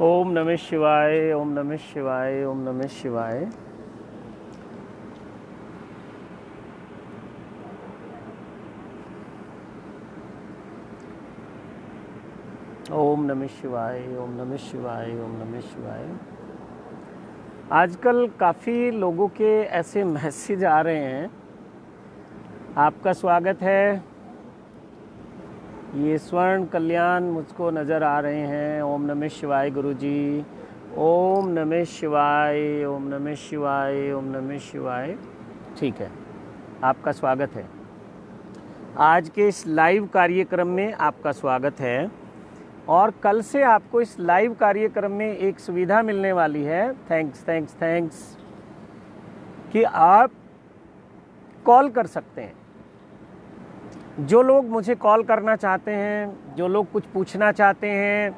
ओम नमः शिवाय, ओम नमः शिवाय, ओम नमः शिवाय। ओम नमः शिवाय, ओम नमः शिवाय, ओम नमः शिवाय। आजकल काफ़ी लोगों के ऐसे मैसेज आ रहे हैं, आपका स्वागत है, ये स्वर्ण कल्याण मुझको नज़र आ रहे हैं। ओम नमः शिवाय गुरुजी, ओम नमः शिवाय, ओम नमः शिवाय, ओम नमः शिवाय। ठीक है, आपका स्वागत है। आज के इस लाइव कार्यक्रम में आपका स्वागत है और कल से आपको इस लाइव कार्यक्रम में एक सुविधा मिलने वाली है। थैंक्स कि आप कॉल कर सकते हैं। जो लोग मुझे कॉल करना चाहते हैं, जो लोग कुछ पूछना चाहते हैं,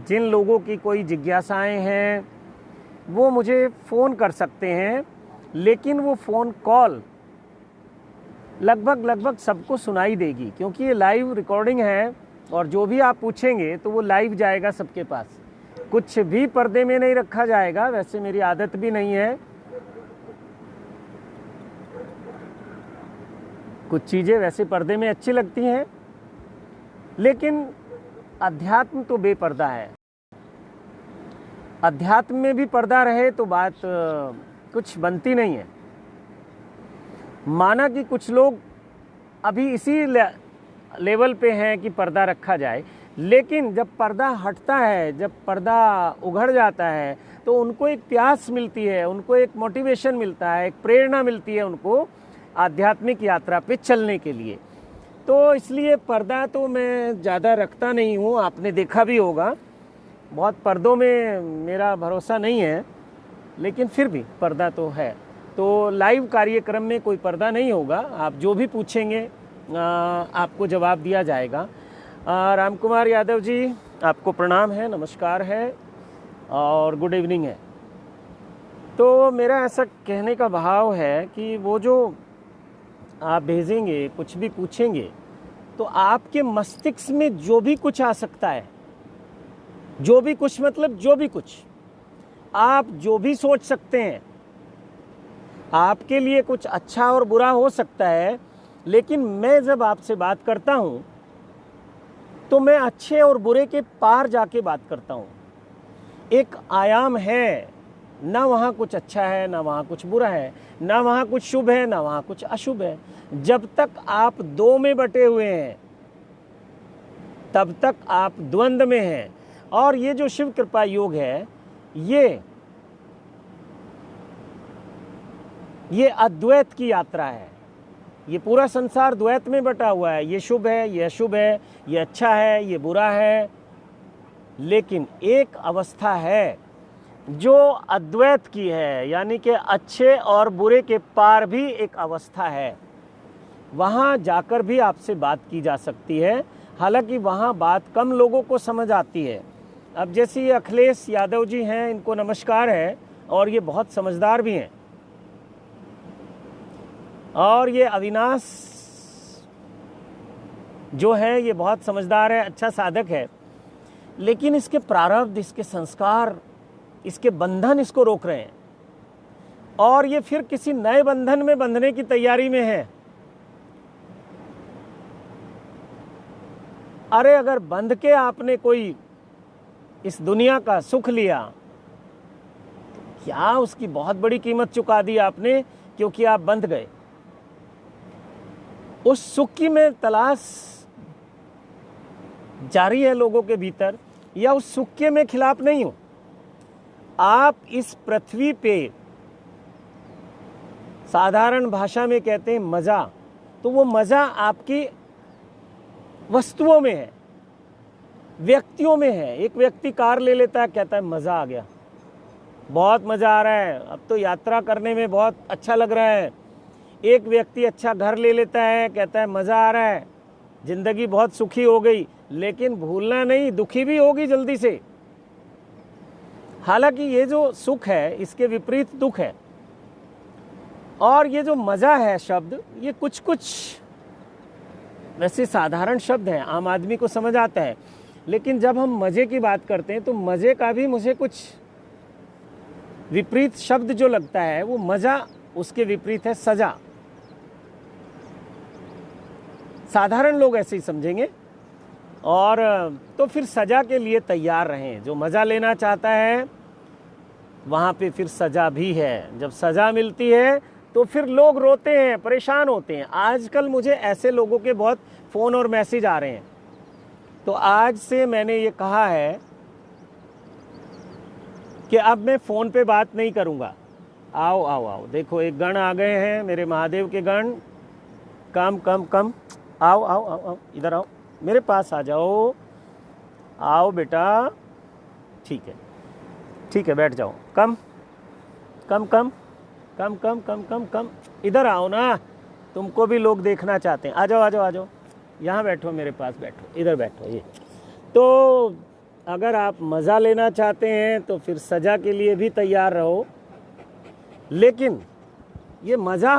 जिन लोगों की कोई जिज्ञासाएं हैं, वो मुझे फ़ोन कर सकते हैं। लेकिन वो फ़ोन कॉल लगभग सबको सुनाई देगी, क्योंकि ये लाइव रिकॉर्डिंग है और जो भी आप पूछेंगे तो वो लाइव जाएगा सबके पास। कुछ भी पर्दे में नहीं रखा जाएगा, वैसे मेरी आदत भी नहीं है। कुछ चीज़ें वैसे पर्दे में अच्छी लगती हैं, लेकिन अध्यात्म तो बेपर्दा है। अध्यात्म में भी पर्दा रहे तो बात कुछ बनती नहीं है। माना कि कुछ लोग अभी इसी लेवल पे हैं कि पर्दा रखा जाए, लेकिन जब पर्दा हटता है, जब पर्दा उघड़ जाता है, तो उनको एक प्यास मिलती है, उनको एक मोटिवेशन मिलता है, एक प्रेरणा मिलती है उनको आध्यात्मिक यात्रा पे चलने के लिए। तो इसलिए पर्दा तो मैं ज़्यादा रखता नहीं हूँ, आपने देखा भी होगा। बहुत पर्दों में मेरा भरोसा नहीं है, लेकिन फिर भी पर्दा तो है। तो लाइव कार्यक्रम में कोई पर्दा नहीं होगा, आप जो भी पूछेंगे आपको जवाब दिया जाएगा। राम कुमार यादव जी, आपको प्रणाम है, नमस्कार है और गुड इवनिंग है। तो मेरा ऐसा कहने का भाव है कि वो जो आप भेजेंगे, कुछ भी पूछेंगे, तो आपके मस्तिष्क में जो भी कुछ आ सकता है, जो भी कुछ मतलब जो भी कुछ, आप जो भी सोच सकते हैं, आपके लिए कुछ अच्छा और बुरा हो सकता है। लेकिन मैं जब आपसे बात करता हूं तो मैं अच्छे और बुरे के पार जाके बात करता हूं। एक आयाम है, ना वहाँ कुछ अच्छा है, ना वहाँ कुछ बुरा है, ना वहाँ कुछ शुभ है, ना वहाँ कुछ अशुभ है। जब तक आप दो में बटे हुए हैं, तब तक आप द्वंद्व में हैं। और ये जो शिव कृपा योग है, ये अद्वैत की यात्रा है। ये पूरा संसार द्वैत में बटा हुआ है। ये शुभ है, ये अशुभ है, ये अच्छा है, ये बुरा है। लेकिन एक अवस्था है जो अद्वैत की है, यानी कि अच्छे और बुरे के पार भी एक अवस्था है। वहाँ जाकर भी आपसे बात की जा सकती है, हालांकि वहाँ बात कम लोगों को समझ आती है। अब जैसे ये अखिलेश यादव जी हैं, इनको नमस्कार है, और ये बहुत समझदार भी हैं। और ये अविनाश जो है, ये बहुत समझदार है, अच्छा साधक है। लेकिन इसके प्रारब्ध, इसके संस्कार, इसके बंधन इसको रोक रहे हैं, और ये फिर किसी नए बंधन में बंधने की तैयारी में है। अरे अगर बंध के आपने कोई इस दुनिया का सुख लिया, तो क्या उसकी बहुत बड़ी कीमत चुका दी आपने, क्योंकि आप बंध गए। उस सुख की में तलाश जारी है लोगों के भीतर, या उस सुख के मैं खिलाफ नहीं हूं। आप इस पृथ्वी पे साधारण भाषा में कहते हैं मजा, तो वो मजा आपकी वस्तुओं में है, व्यक्तियों में है। एक व्यक्ति कार ले लेता है, कहता है मजा आ गया, बहुत मजा आ रहा है, अब तो यात्रा करने में बहुत अच्छा लग रहा है। एक व्यक्ति अच्छा घर ले लेता है, कहता है मजा आ रहा है, जिंदगी बहुत सुखी हो गई। लेकिन भूलना नहीं, दुखी भी होगी जल्दी से। हालांकि ये जो सुख है, इसके विपरीत दुख है। और ये जो मजा है शब्द, ये कुछ वैसे साधारण शब्द है, आम आदमी को समझ आता है। लेकिन जब हम मज़े की बात करते हैं तो मज़े का भी मुझे कुछ विपरीत शब्द जो लगता है वो मज़ा, उसके विपरीत है सज़ा। साधारण लोग ऐसे ही समझेंगे। और तो फिर सज़ा के लिए तैयार रहें। जो मज़ा लेना चाहता है वहाँ पे फिर सज़ा भी है। जब सज़ा मिलती है तो फिर लोग रोते हैं, परेशान होते हैं। आजकल मुझे ऐसे लोगों के बहुत फ़ोन और मैसेज आ रहे हैं। तो आज से मैंने ये कहा है कि अब मैं फ़ोन पे बात नहीं करूँगा। आओ आओ आओ, देखो एक गण आ गए हैं, मेरे महादेव के गण। कम कम कम, आओ आओ आओ आओ, इधर आओ, मेरे पास आ जाओ। आओ बेटा, ठीक है ठीक है, बैठ जाओ। कम कम कम कम कम कम कम कम, इधर आओ ना, तुमको भी लोग देखना चाहते हैं। आ जाओ आ जाओ आ जाओ, यहाँ बैठो, मेरे पास बैठो, इधर बैठो। ये तो अगर आप मज़ा लेना चाहते हैं तो फिर सज़ा के लिए भी तैयार रहो। लेकिन ये मज़ा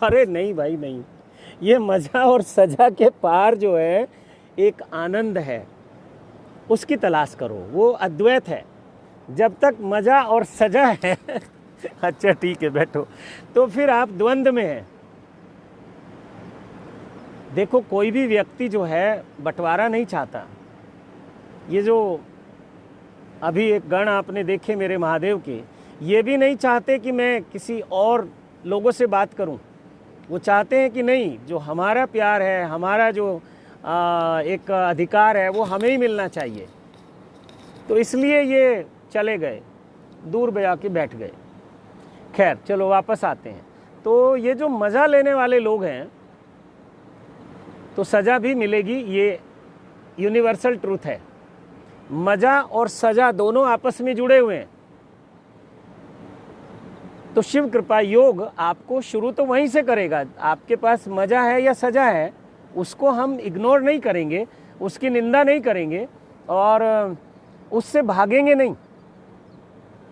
अरे नहीं भाई नहीं, ये मज़ा और सज़ा के पार जो है एक आनंद है, उसकी तलाश करो। वो अद्वैत है। जब तक मज़ा और सज़ा है अच्छा ठीक है बैठो, तो फिर आप द्वंद्व में हैं। देखो कोई भी व्यक्ति जो है बंटवारा नहीं चाहता। ये जो अभी एक गण आपने देखे मेरे महादेव के, ये भी नहीं चाहते कि मैं किसी और लोगों से बात करूं। वो चाहते हैं कि नहीं, जो हमारा प्यार है, हमारा जो एक अधिकार है, वो हमें ही मिलना चाहिए। तो इसलिए ये चले गए, दूर बजा के बैठ गए। खैर चलो वापस आते हैं। तो ये जो मज़ा लेने वाले लोग हैं तो सज़ा भी मिलेगी, ये यूनिवर्सल ट्रूथ है। मज़ा और सज़ा दोनों आपस में जुड़े हुए हैं। तो शिव कृपा योग आपको शुरू तो वहीं से करेगा। आपके पास मज़ा है या सज़ा है, उसको हम इग्नोर नहीं करेंगे, उसकी निंदा नहीं करेंगे और उससे भागेंगे नहीं।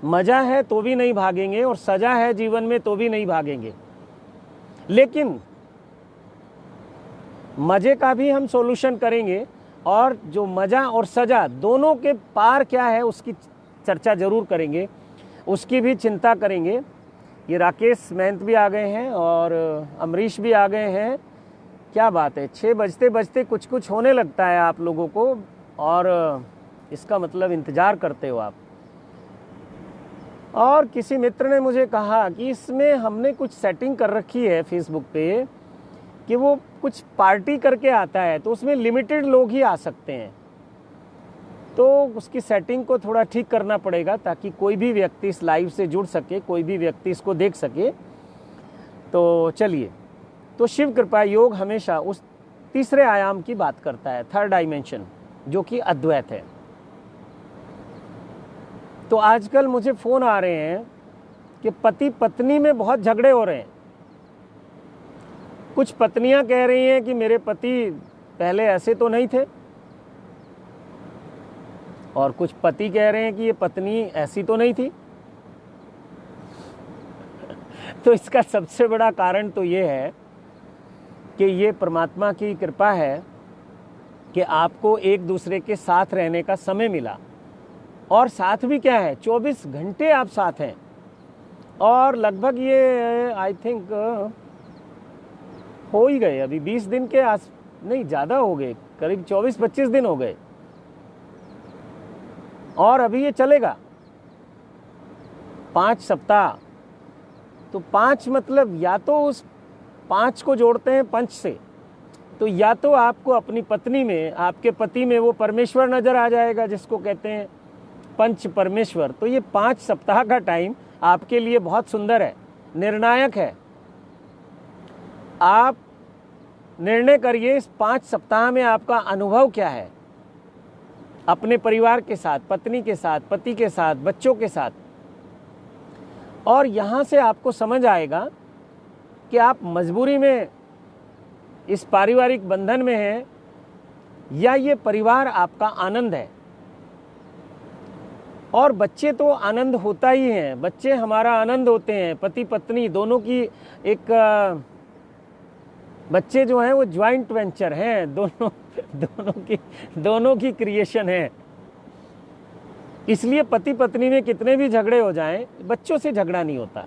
मज़ा है तो भी नहीं भागेंगे और सज़ा है जीवन में तो भी नहीं भागेंगे। लेकिन मज़े का भी हम सॉल्यूशन करेंगे और जो मज़ा और सज़ा दोनों के पार क्या है उसकी चर्चा ज़रूर करेंगे, उसकी भी चिंता करेंगे। ये राकेश महंत भी आ गए हैं और अमरीश भी आ गए हैं। क्या बात है, 6 बजते बजते कुछ कुछ होने लगता है आप लोगों को, और इसका मतलब इंतज़ार करते हो आप। और किसी मित्र ने मुझे कहा कि इसमें हमने कुछ सेटिंग कर रखी है फेसबुक पे कि वो कुछ पार्टी करके आता है, तो उसमें लिमिटेड लोग ही आ सकते हैं। तो उसकी सेटिंग को थोड़ा ठीक करना पड़ेगा ताकि कोई भी व्यक्ति इस लाइव से जुड़ सके, कोई भी व्यक्ति इसको देख सके। तो चलिए, तो शिव कृपा योग हमेशा उस तीसरे आयाम की बात करता है, थर्ड डायमेंशन, जो कि अद्वैत है। तो आजकल मुझे फ़ोन आ रहे हैं कि पति पत्नी में बहुत झगड़े हो रहे हैं। कुछ पत्नियां कह रही हैं कि मेरे पति पहले ऐसे तो नहीं थे, और कुछ पति कह रहे हैं कि ये पत्नी ऐसी तो नहीं थी। तो इसका सबसे बड़ा कारण तो ये है कि ये परमात्मा की कृपा है कि आपको एक दूसरे के साथ रहने का समय मिला। और साथ भी क्या है, 24 घंटे आप साथ हैं। और लगभग ये आई थिंक हो ही गए, अभी 20 दिन के आस नहीं, ज़्यादा हो गए, करीब 24-25 दिन हो गए। और अभी ये चलेगा 5 सप्ताह। तो 5 मतलब या तो उस 5 को जोड़ते हैं पंच से, तो या तो आपको अपनी पत्नी में, आपके पति में वो परमेश्वर नजर आ जाएगा जिसको कहते हैं पंच परमेश्वर। तो ये 5 सप्ताह का टाइम आपके लिए बहुत सुंदर है, निर्णायक है। आप निर्णय करिए इस 5 सप्ताह में आपका अनुभव क्या है अपने परिवार के साथ, पत्नी के साथ, पति के साथ, बच्चों के साथ। और यहाँ से आपको समझ आएगा कि आप मजबूरी में इस पारिवारिक बंधन में हैं या ये परिवार आपका आनंद है। और बच्चे तो आनंद होता ही है, बच्चे हमारा आनंद होते हैं। पति पत्नी दोनों की एक बच्चे जो हैं वो ज्वाइंट वेंचर हैं, दोनों की क्रिएशन है। इसलिए पति पत्नी में कितने भी झगड़े हो जाएं, बच्चों से झगड़ा नहीं होता।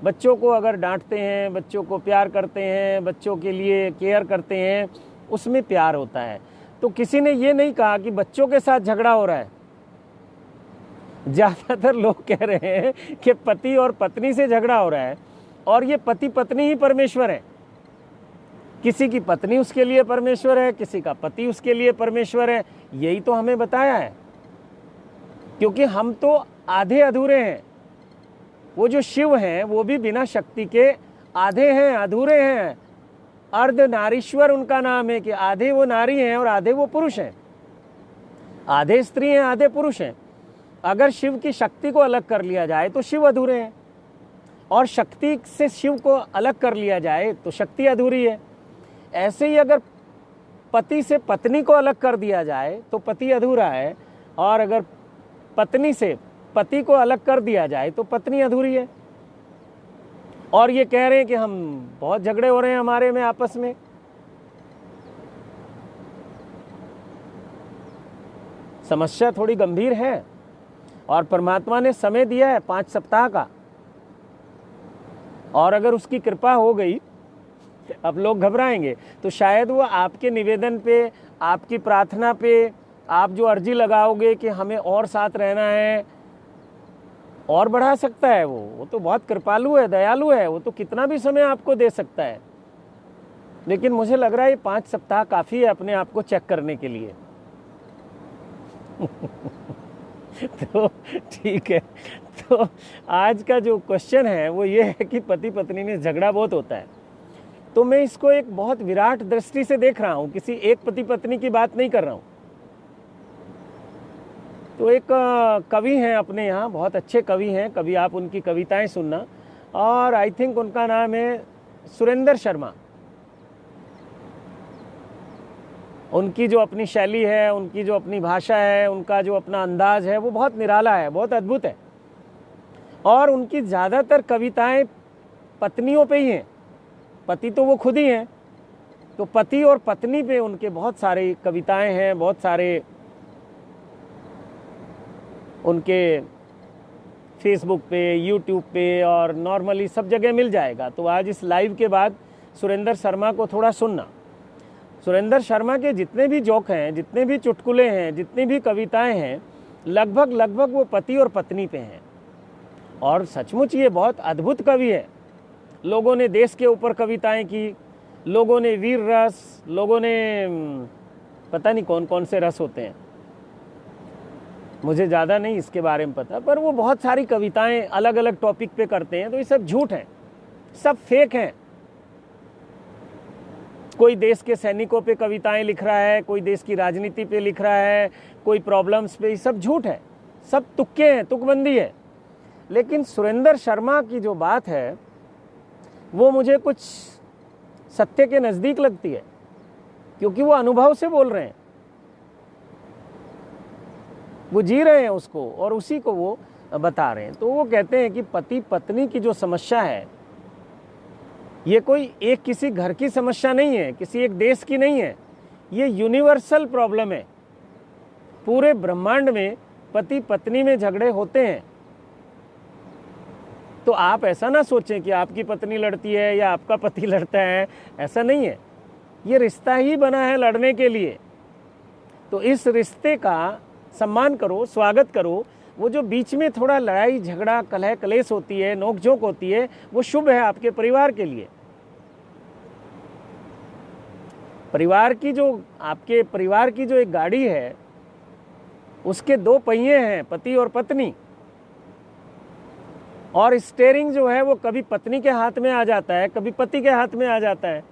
बच्चों को अगर डांटते हैं, बच्चों को प्यार करते हैं, बच्चों के लिए केयर करते हैं, उसमें प्यार होता है। तो किसी ने ये नहीं कहा कि बच्चों के साथ झगड़ा हो रहा है। ज़्यादातर लोग कह रहे हैं कि पति और पत्नी से झगड़ा हो रहा है, और ये पति पत्नी ही परमेश्वर है। किसी की पत्नी उसके लिए परमेश्वर है, किसी का पति उसके लिए परमेश्वर है। यही तो हमें बताया है, क्योंकि हम तो आधे अधूरे हैं। वो जो शिव हैं वो भी बिना शक्ति के आधे हैं, अधूरे हैं। अर्ध नारीश्वर उनका नाम है कि आधे वो नारी हैं और आधे वो पुरुष हैं, आधे स्त्री हैं, आधे पुरुष हैं। अगर शिव की शक्ति को अलग कर लिया जाए तो शिव अधूरे हैं, और शक्ति से शिव को अलग कर लिया जाए तो शक्ति अधूरी है। ऐसे ही अगर पति से पत्नी को अलग कर दिया जाए तो पति अधूरा है, और अगर पत्नी से पति को अलग कर दिया जाए तो पत्नी अधूरी है। और ये कह रहे हैं कि हम बहुत झगड़े हो रहे हैं हमारे में आपस में। समस्या थोड़ी गंभीर है, और परमात्मा ने समय दिया है 5 सप्ताह का, और अगर उसकी कृपा हो गई, अब लोग घबराएंगे तो शायद वो आपके निवेदन पे, आपकी प्रार्थना पे, आप जो अर्जी लगाओगे कि हमें और साथ रहना है, और बढ़ा सकता है। वो तो बहुत कृपालु है, दयालु है, वो तो कितना भी समय आपको दे सकता है। लेकिन मुझे लग रहा है ये 5 सप्ताह काफ़ी है अपने आप को चेक करने के लिए। तो ठीक है, तो आज का जो क्वेश्चन है वो ये है कि पति पत्नी में झगड़ा बहुत होता है। तो मैं इसको एक बहुत विराट दृष्टि से देख रहा हूँ, किसी एक पति पत्नी की बात नहीं कर रहा हूँ। तो एक कवि हैं अपने यहाँ, बहुत अच्छे कवि हैं, कभी आप उनकी कविताएं सुनना, और आई थिंक उनका नाम है सुरेंद्र शर्मा। उनकी जो अपनी शैली है, उनकी जो अपनी भाषा है, उनका जो अपना अंदाज है, वो बहुत निराला है, बहुत अद्भुत है। और उनकी ज़्यादातर कविताएं पत्नियों पे ही हैं, पति तो वो खुद ही हैं। तो पति और पत्नी पे उनके बहुत सारे कविताएं हैं, बहुत सारे उनके फेसबुक पे, यूट्यूब पे और नॉर्मली सब जगह मिल जाएगा। तो आज इस लाइव के बाद सुरेंद्र शर्मा को थोड़ा सुनना। सुरेंद्र शर्मा के जितने भी जोक हैं, जितने भी चुटकुले हैं, जितनी भी कविताएं हैं, लगभग वो पति और पत्नी पे हैं। और सचमुच ये बहुत अद्भुत कवि है। लोगों ने देश के ऊपर कविताएं की, लोगों ने वीर रस, लोगों ने पता नहीं कौन कौन से रस होते हैं, मुझे ज़्यादा नहीं इसके बारे में पता, पर वो बहुत सारी कविताएं अलग अलग टॉपिक पे करते हैं। तो ये सब झूठ हैं, सब फेक हैं। कोई देश के सैनिकों पे कविताएं लिख रहा है, कोई देश की राजनीति पे लिख रहा है, कोई प्रॉब्लम्स पे, ये सब झूठ है, सब तुक्के हैं, तुकबंदी है। लेकिन सुरेंद्र शर्मा की जो बात है वो मुझे कुछ सत्य के नज़दीक लगती है, क्योंकि वो अनुभव से बोल रहे हैं, वो जी रहे हैं उसको, और उसी को वो बता रहे हैं। तो वो कहते हैं कि पति पत्नी की जो समस्या है, ये कोई एक किसी घर की समस्या नहीं है, किसी एक देश की नहीं है, ये यूनिवर्सल प्रॉब्लम है। पूरे ब्रह्मांड में पति पत्नी में झगड़े होते हैं। तो आप ऐसा ना सोचें कि आपकी पत्नी लड़ती है या आपका पति लड़ता है, ऐसा नहीं है। ये रिश्ता ही बना है लड़ने के लिए। तो इस रिश्ते का सम्मान करो, स्वागत करो। वो जो बीच में थोड़ा लड़ाई झगड़ा कलह कलेश होती है, नोकझोंक होती है, वो शुभ है आपके परिवार के लिए। परिवार की जो, आपके परिवार की जो एक गाड़ी है, उसके 2 पहिए हैं, पति और पत्नी, और स्टीयरिंग जो है वो कभी पत्नी के हाथ में आ जाता है, कभी पति के हाथ में आ जाता है।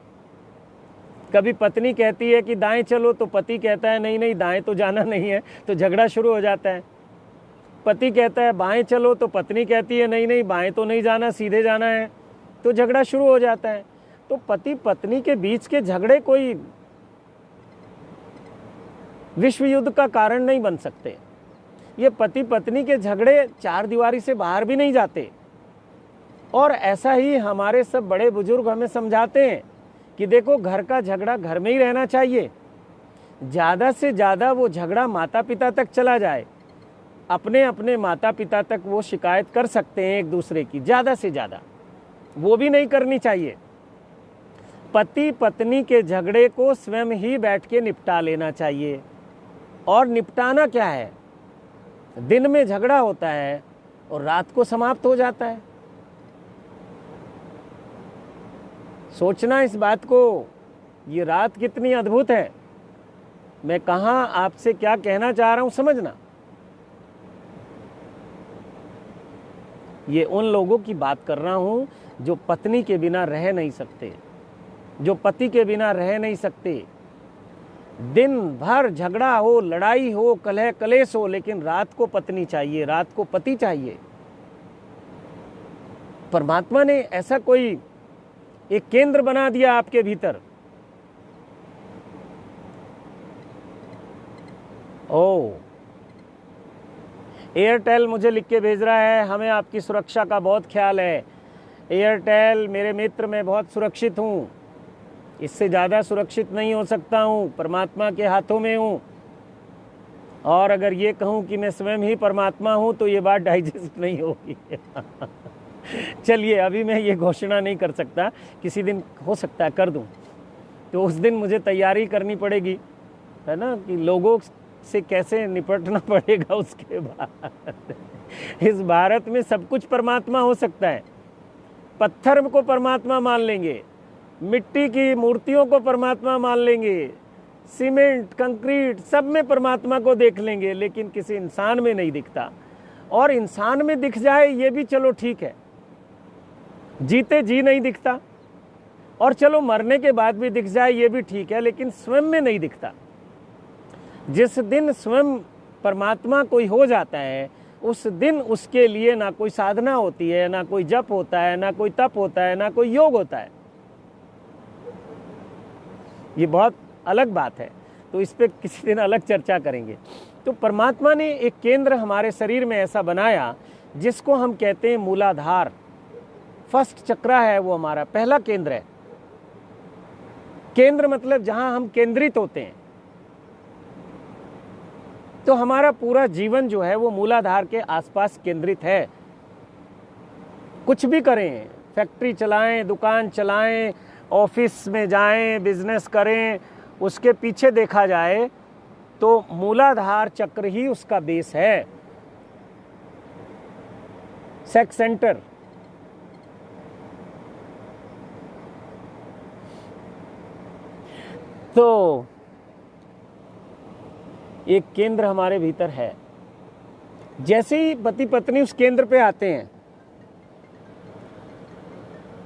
कभी पत्नी कहती है कि दाएं चलो, तो पति कहता है नहीं नहीं दाएं तो जाना नहीं है, तो झगड़ा शुरू हो जाता है। पति कहता है बाएं चलो, तो पत्नी कहती है नहीं नहीं बाएं तो नहीं जाना, सीधे जाना है, तो झगड़ा शुरू हो जाता है। तो पति पत्नी के बीच के झगड़े कोई विश्व युद्ध का कारण नहीं बन सकते। ये पति पत्नी के झगड़े 4 दीवारी से बाहर भी नहीं जाते। और ऐसा ही हमारे सब बड़े बुजुर्ग हमें समझाते हैं कि देखो घर का झगड़ा घर में ही रहना चाहिए, ज़्यादा से ज़्यादा वो झगड़ा माता पिता तक चला जाए, अपने अपने माता पिता तक वो शिकायत कर सकते हैं एक दूसरे की, ज़्यादा से ज़्यादा वो भी नहीं करनी चाहिए। पति पत्नी के झगड़े को स्वयं ही बैठ के निपटा लेना चाहिए। और निपटाना क्या है, दिन में झगड़ा होता है और रात को समाप्त हो जाता है। सोचना इस बात को, ये रात कितनी अद्भुत है। मैं कहाँ आपसे क्या कहना चाह रहा हूं समझना। ये उन लोगों की बात कर रहा हूं जो पत्नी के बिना रह नहीं सकते, जो पति के बिना रह नहीं सकते। दिन भर झगड़ा हो, लड़ाई हो, कलह कलेश हो, लेकिन रात को पत्नी चाहिए, रात को पति चाहिए। परमात्मा ने ऐसा कोई एक केंद्र बना दिया आपके भीतर। ओ, एयरटेल मुझे लिख के भेज रहा है, हमें आपकी सुरक्षा का बहुत ख्याल है। एयरटेल मेरे मित्र, मैं बहुत सुरक्षित हूँ, इससे ज़्यादा सुरक्षित नहीं हो सकता हूँ, परमात्मा के हाथों में हूँ। और अगर ये कहूँ कि मैं स्वयं ही परमात्मा हूँ तो ये बात डाइजेस्ट नहीं होगी। चलिए, अभी मैं ये घोषणा नहीं कर सकता, किसी दिन हो सकता है कर दूँ, तो उस दिन मुझे तैयारी करनी पड़ेगी, है ना, कि लोगों से कैसे निपटना पड़ेगा उसके बाद। इस भारत में सब कुछ परमात्मा हो सकता है। पत्थर को परमात्मा मान लेंगे, मिट्टी की मूर्तियों को परमात्मा मान लेंगे, सीमेंट कंक्रीट सब में परमात्मा को देख लेंगे, लेकिन किसी इंसान में नहीं दिखता। और इंसान में दिख जाए ये भी चलो ठीक है, जीते जी नहीं दिखता, और चलो मरने के बाद भी दिख जाए ये भी ठीक है, लेकिन स्वयं में नहीं दिखता। जिस दिन स्वयं परमात्मा कोई हो जाता है, उस दिन उसके लिए ना कोई साधना होती है, ना कोई जप होता है, ना कोई तप होता है, ना कोई योग होता है। ये बहुत अलग बात है, तो इस पे किसी दिन अलग चर्चा करेंगे। तो परमात्मा ने एक केंद्र हमारे शरीर में ऐसा बनाया जिसको हम कहते हैं मूलाधार। फर्स्ट चक्रा है, वो हमारा पहला केंद्र है। केंद्र मतलब जहां हम केंद्रित होते हैं। तो हमारा पूरा जीवन जो है वो मूलाधार के आसपास केंद्रित है। कुछ भी करें, फैक्ट्री चलाएं, दुकान चलाएं, ऑफिस में जाएं, बिजनेस करें, उसके पीछे देखा जाए तो मूलाधार चक्र ही उसका बेस है। सेक्स सेंटर, तो एक केंद्र हमारे भीतर है। जैसे ही पति पत्नी उस केंद्र पे आते हैं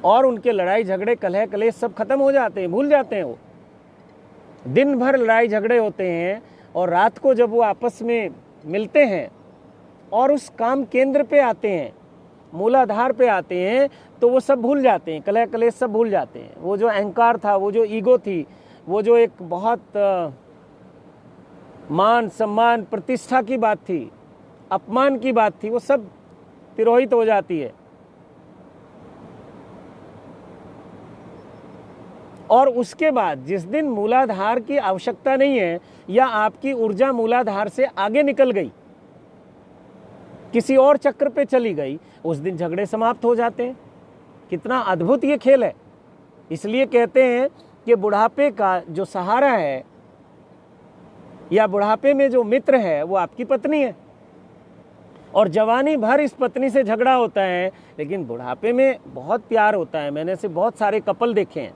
और उनके लड़ाई झगड़े कलह कलेश सब खत्म हो जाते हैं, भूल जाते हैं। वो दिन भर लड़ाई झगड़े होते हैं और रात को जब वो आपस में मिलते हैं और उस काम केंद्र पे आते हैं, मूलाधार पे आते हैं, तो वो सब भूल जाते हैं, कलह कलेश सब भूल जाते हैं। वो जो अहंकार था, वो जो ईगो थी, वो जो एक बहुत मान सम्मान प्रतिष्ठा की बात थी, अपमान की बात थी, वो सब तिरोहित हो जाती है। और उसके बाद जिस दिन मूलाधार की आवश्यकता नहीं है, या आपकी ऊर्जा मूलाधार से आगे निकल गई, किसी और चक्र पे चली गई, उस दिन झगड़े समाप्त हो जाते हैं। कितना अद्भुत ये खेल है। इसलिए कहते हैं कि बुढ़ापे का जो सहारा है या बुढ़ापे में जो मित्र है वो आपकी पत्नी है। और जवानी भर इस पत्नी से झगड़ा होता है, लेकिन बुढ़ापे में बहुत प्यार होता है। मैंने से बहुत सारे कपल देखे हैं,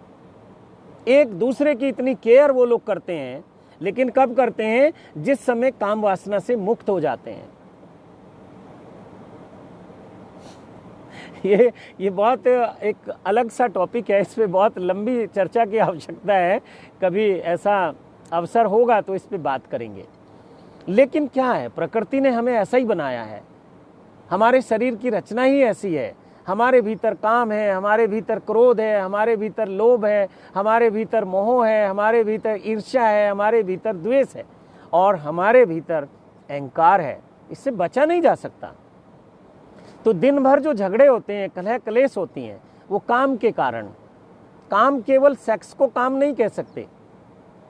एक दूसरे की इतनी केयर वो लोग करते हैं, लेकिन कब करते हैं? जिस समय काम वासना से मुक्त हो जाते हैं। ये बहुत एक अलग सा टॉपिक है, इस पे बहुत लंबी चर्चा की आवश्यकता है। कभी ऐसा अवसर होगा तो इस पे बात करेंगे। लेकिन क्या है, प्रकृति ने हमें ऐसा ही बनाया है, हमारे शरीर की रचना ही ऐसी है। हमारे भीतर काम है, हमारे भीतर क्रोध है, हमारे भीतर लोभ है, हमारे भीतर मोह है, हमारे भीतर ईर्ष्या है, हमारे भीतर द्वेष है, और हमारे भीतर अहंकार है। इससे बचा नहीं जा सकता। तो दिन भर जो झगड़े होते हैं, कलह कलेश होती हैं, वो काम के कारण, काम केवल सेक्स को काम नहीं कह सकते,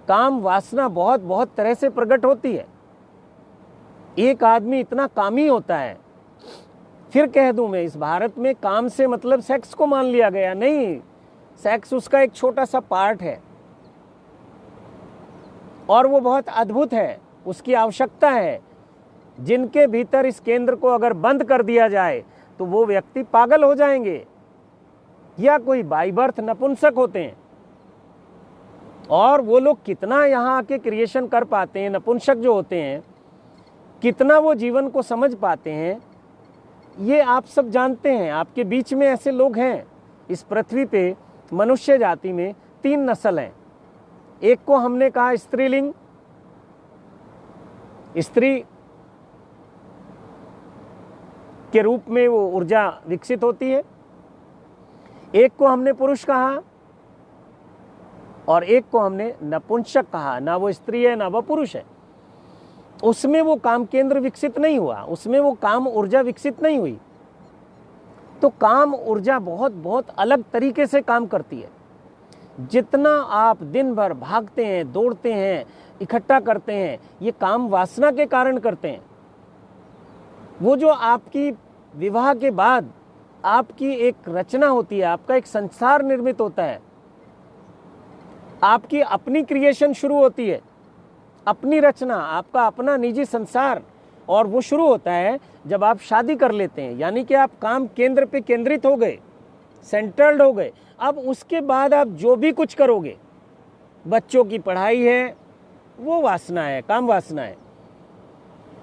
काम वासना बहुत बहुत तरह से प्रकट होती है। एक आदमी इतना कामी होता है, फिर कह दूं मैं, इस भारत में काम से मतलब सेक्स को मान लिया गया, नहीं, सेक्स उसका एक छोटा सा पार्ट है और वो बहुत अद्भुत है, उसकी आवश्यकता है। जिनके भीतर इस केंद्र को अगर बंद कर दिया जाए तो वो व्यक्ति पागल हो जाएंगे या कोई बाय बर्थ नपुंसक होते हैं। और वो लोग कितना यहाँ आके क्रिएशन कर पाते हैं, नपुंसक जो होते हैं, कितना वो जीवन को समझ पाते हैं, ये आप सब जानते हैं। आपके बीच में ऐसे लोग हैं। इस पृथ्वी पे मनुष्य जाति में 3 नस्ल हैं। एक को हमने कहा स्त्रीलिंग, स्त्री के रूप में वो ऊर्जा विकसित होती है। एक को हमने पुरुष कहा और एक को हमने नपुंसक कहा। ना वो स्त्री है ना वो पुरुष है। उसमें वो काम केंद्र विकसित नहीं हुआ, उसमें वो काम ऊर्जा विकसित नहीं हुई। तो काम ऊर्जा बहुत बहुत अलग तरीके से काम करती है। जितना आप दिन भर भागते हैं, दौड़ते हैं, इकट्ठा करते हैं, ये काम वासना के कारण करते हैं। वो जो आपकी विवाह के बाद आपकी एक रचना होती है, आपका एक संसार निर्मित होता है, आपकी अपनी क्रिएशन शुरू होती है, अपनी रचना, आपका अपना निजी संसार, और वो शुरू होता है जब आप शादी कर लेते हैं। यानी कि आप काम केंद्र पे केंद्रित हो गए, सेंटर्ड हो गए। अब उसके बाद आप जो भी कुछ करोगे, बच्चों की पढ़ाई है वो वासना है, काम वासना है।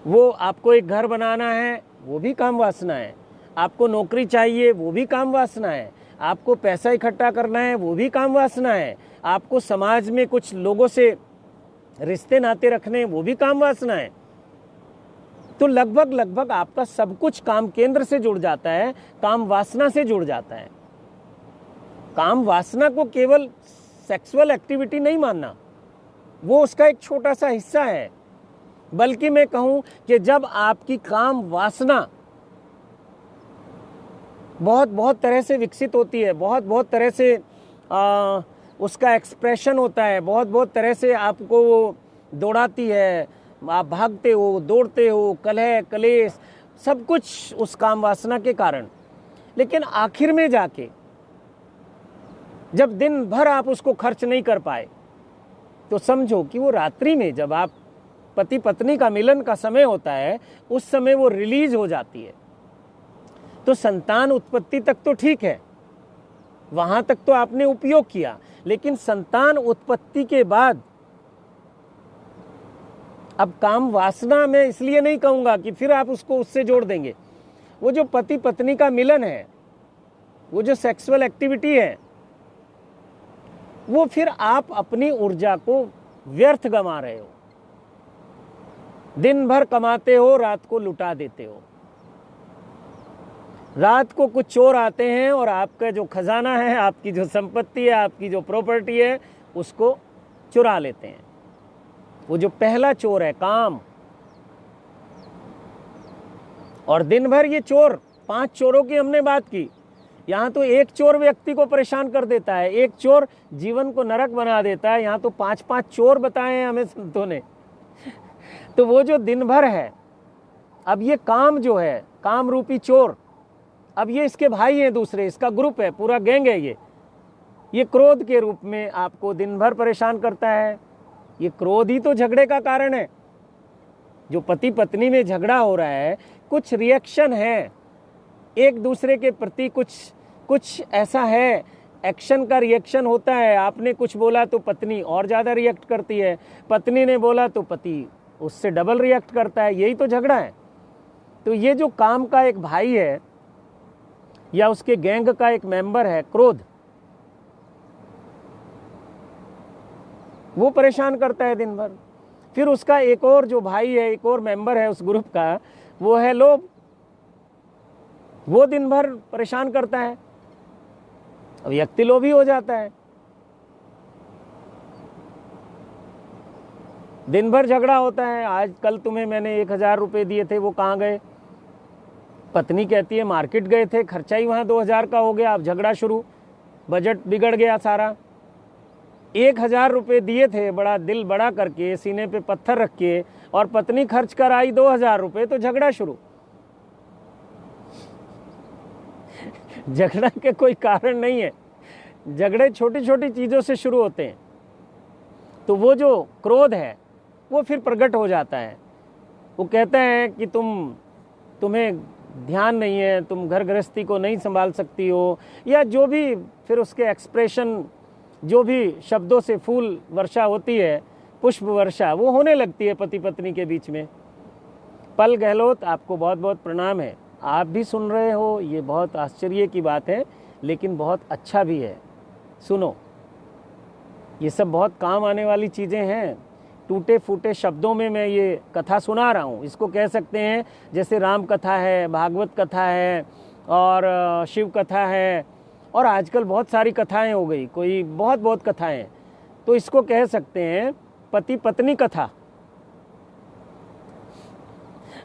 वो आपको एक घर बनाना है, वो भी काम वासना है। आपको नौकरी चाहिए, वो भी काम वासना है। आपको पैसा इकट्ठा करना है, वो भी काम वासना है। आपको समाज में कुछ लोगों से रिश्ते नाते रखने, वो भी काम वासना है। तो लगभग लगभग आपका सब कुछ काम केंद्र से जुड़ जाता है, काम वासना से जुड़ जाता है। काम वासना को केवल सेक्सुअल एक्टिविटी नहीं मानना, वो उसका एक छोटा सा हिस्सा है। बल्कि मैं कहूं कि जब आपकी काम वासना बहुत बहुत तरह से विकसित होती है, बहुत बहुत तरह से उसका एक्सप्रेशन होता है, बहुत बहुत तरह से आपको वो दौड़ाती है, आप भागते हो, दौड़ते हो, कलह कलेश सब कुछ उस काम वासना के कारण। लेकिन आखिर में जाके जब दिन भर आप उसको खर्च नहीं कर पाए, तो समझो कि वो रात्रि में जब आप पति पत्नी का मिलन का समय होता है, उस समय वो रिलीज हो जाती है। तो संतान उत्पत्ति तक तो ठीक है, वहां तक तो आपने उपयोग किया। लेकिन संतान उत्पत्ति के बाद अब काम वासना, मैं इसलिए नहीं कहूंगा कि फिर आप उसको उससे जोड़ देंगे। वो जो पति पत्नी का मिलन है, वो जो सेक्सुअल एक्टिविटी है, वो फिर आप अपनी ऊर्जा को व्यर्थ गंवा रहे हो। दिन भर कमाते हो, रात को लुटा देते हो। रात को कुछ चोर आते हैं और आपका जो खजाना है, आपकी जो संपत्ति है, आपकी जो प्रॉपर्टी है, उसको चुरा लेते हैं। वो जो पहला चोर है काम। और दिन भर ये चोर, 5 चोरों की हमने बात की, यहां तो एक चोर व्यक्ति को परेशान कर देता है, एक चोर जीवन को नरक बना देता है। यहां तो 5-5 चोर बताए हैं हमें संतों ने। तो वो जो दिन भर है, अब ये काम जो है, काम रूपी चोर, अब ये इसके भाई हैं दूसरे, इसका ग्रुप है, पूरा गैंग है ये क्रोध के रूप में आपको दिन भर परेशान करता है। ये क्रोध ही तो झगड़े का कारण है। जो पति पत्नी में झगड़ा हो रहा है, कुछ रिएक्शन है एक दूसरे के प्रति, कुछ ऐसा है, एक्शन का रिएक्शन होता है। आपने कुछ बोला तो पत्नी और ज्यादा रिएक्ट करती है, पत्नी ने बोला तो पति उससे डबल रिएक्ट करता है। यही तो झगड़ा है। तो ये जो काम का एक भाई है या उसके गैंग का एक मेंबर है क्रोध, वो परेशान करता है दिन भर। फिर उसका एक और जो भाई है, एक और मेंबर है उस ग्रुप का, वो है लोभ, वो दिन भर परेशान करता है। अब व्यक्ति लोभी हो जाता है, दिन भर झगड़ा होता है। आज कल तुम्हें मैंने 1000 रुपए दिए थे, वो कहाँ गए? पत्नी कहती है मार्केट गए थे, खर्चा ही वहां 2000 का हो गया। अब झगड़ा शुरू, बजट बिगड़ गया सारा। 1,000 रुपये दिए थे बड़ा दिल बड़ा करके, सीने पे पत्थर रख के, और पत्नी खर्च कर आई 2,000 रुपये, तो झगड़ा शुरू। झगड़ा के कोई कारण नहीं है, झगड़े छोटी छोटी चीज़ों से शुरू होते हैं। तो वो जो क्रोध है वो फिर प्रकट हो जाता है। वो कहते हैं कि तुम्हें ध्यान नहीं है, तुम घर गृहस्थी को नहीं संभाल सकती हो, या जो भी फिर उसके एक्सप्रेशन, जो भी शब्दों से फूल वर्षा होती है, पुष्प वर्षा, वो होने लगती है पति पत्नी के बीच में। पल गहलोत, आपको बहुत बहुत प्रणाम है। आप भी सुन रहे हो, ये बहुत आश्चर्य की बात है, लेकिन बहुत अच्छा भी है। सुनो, ये सब बहुत काम आने वाली चीज़ें हैं। टूटे फूटे शब्दों में मैं ये कथा सुना रहा हूँ। इसको कह सकते हैं जैसे राम कथा है, भागवत कथा है, और शिव कथा है, और आजकल बहुत सारी कथाएं हो गई, कोई बहुत कथाएं। तो इसको कह सकते हैं पति पत्नी कथा।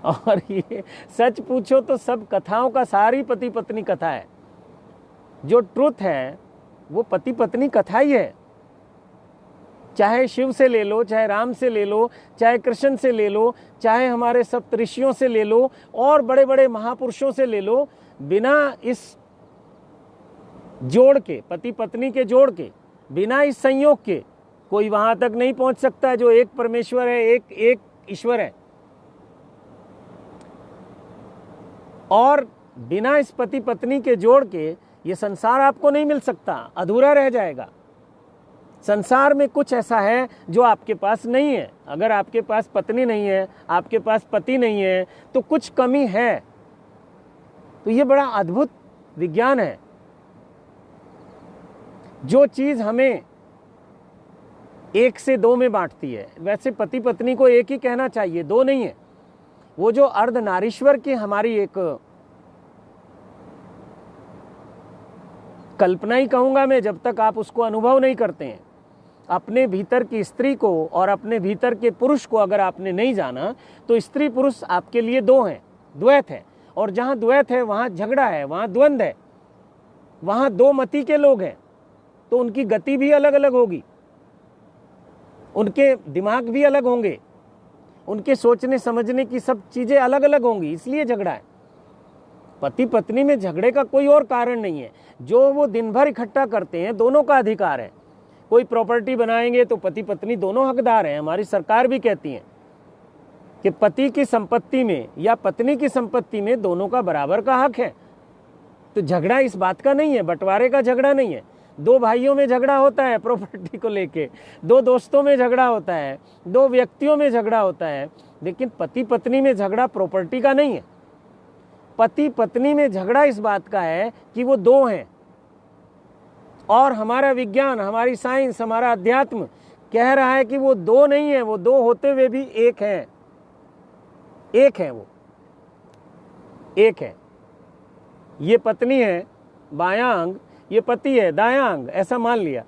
और ये सच पूछो तो सब कथाओं का सारी पति पत्नी कथा है। जो ट्रुथ है वो पति पत्नी कथा ही है। चाहे शिव से ले लो, चाहे राम से ले लो, चाहे कृष्ण से ले लो, चाहे हमारे सप्तऋषियों से ले लो, और बड़े बड़े महापुरुषों से ले लो, बिना इस जोड़ के, पति पत्नी के जोड़ के, बिना इस संयोग के कोई वहां तक नहीं पहुंच सकता है जो एक परमेश्वर है, एक ईश्वर है। और बिना इस पति पत्नी के जोड़ के ये संसार आपको नहीं मिल सकता, अधूरा रह जाएगा। संसार में कुछ ऐसा है जो आपके पास नहीं है। अगर आपके पास पत्नी नहीं है, आपके पास पति नहीं है, तो कुछ कमी है। तो ये बड़ा अद्भुत विज्ञान है। जो चीज हमें 1 से 2 में बांटती है, वैसे पति पत्नी को एक ही कहना चाहिए, 2 नहीं है। वो जो अर्धनारीश्वर की हमारी एक कल्पना ही कहूंगा मैं, जब तक आप उसको अनुभव नहीं करते हैं। अपने भीतर की स्त्री को और अपने भीतर के पुरुष को अगर आपने नहीं जाना, तो स्त्री पुरुष आपके लिए 2 हैं, द्वैत है। और जहां द्वैत है वहां झगड़ा है, वहां द्वंद्व है, वहां 2 मति के लोग हैं। तो उनकी गति भी अलग अलग होगी, उनके दिमाग भी अलग होंगे, उनके सोचने समझने की सब चीजें अलग अलग होंगी, इसलिए झगड़ा है। पति पत्नी में झगड़े का कोई और कारण नहीं है। जो वो दिन भर इकट्ठा करते हैं, दोनों का अधिकार है। कोई प्रॉपर्टी बनाएंगे तो पति पत्नी दोनों हकदार हैं। हमारी सरकार भी कहती है कि पति की संपत्ति में या पत्नी की संपत्ति में दोनों का बराबर का हक है। तो झगड़ा इस बात का नहीं है, बंटवारे का झगड़ा नहीं है। 2 भाइयों में झगड़ा होता है प्रॉपर्टी को लेके, 2 दोस्तों में झगड़ा होता है, 2 व्यक्तियों में झगड़ा होता है, लेकिन पति पत्नी में झगड़ा प्रॉपर्टी का नहीं है। पति पत्नी में झगड़ा इस बात का है कि वो 2 हैं। और हमारा विज्ञान, हमारी साइंस, हमारा अध्यात्म कह रहा है कि वो 2 नहीं है, वो 2 होते हुए भी एक है। एक है, वो एक है। ये पत्नी है बायां अंग, ये पति है दायां अंग, ऐसा मान लिया।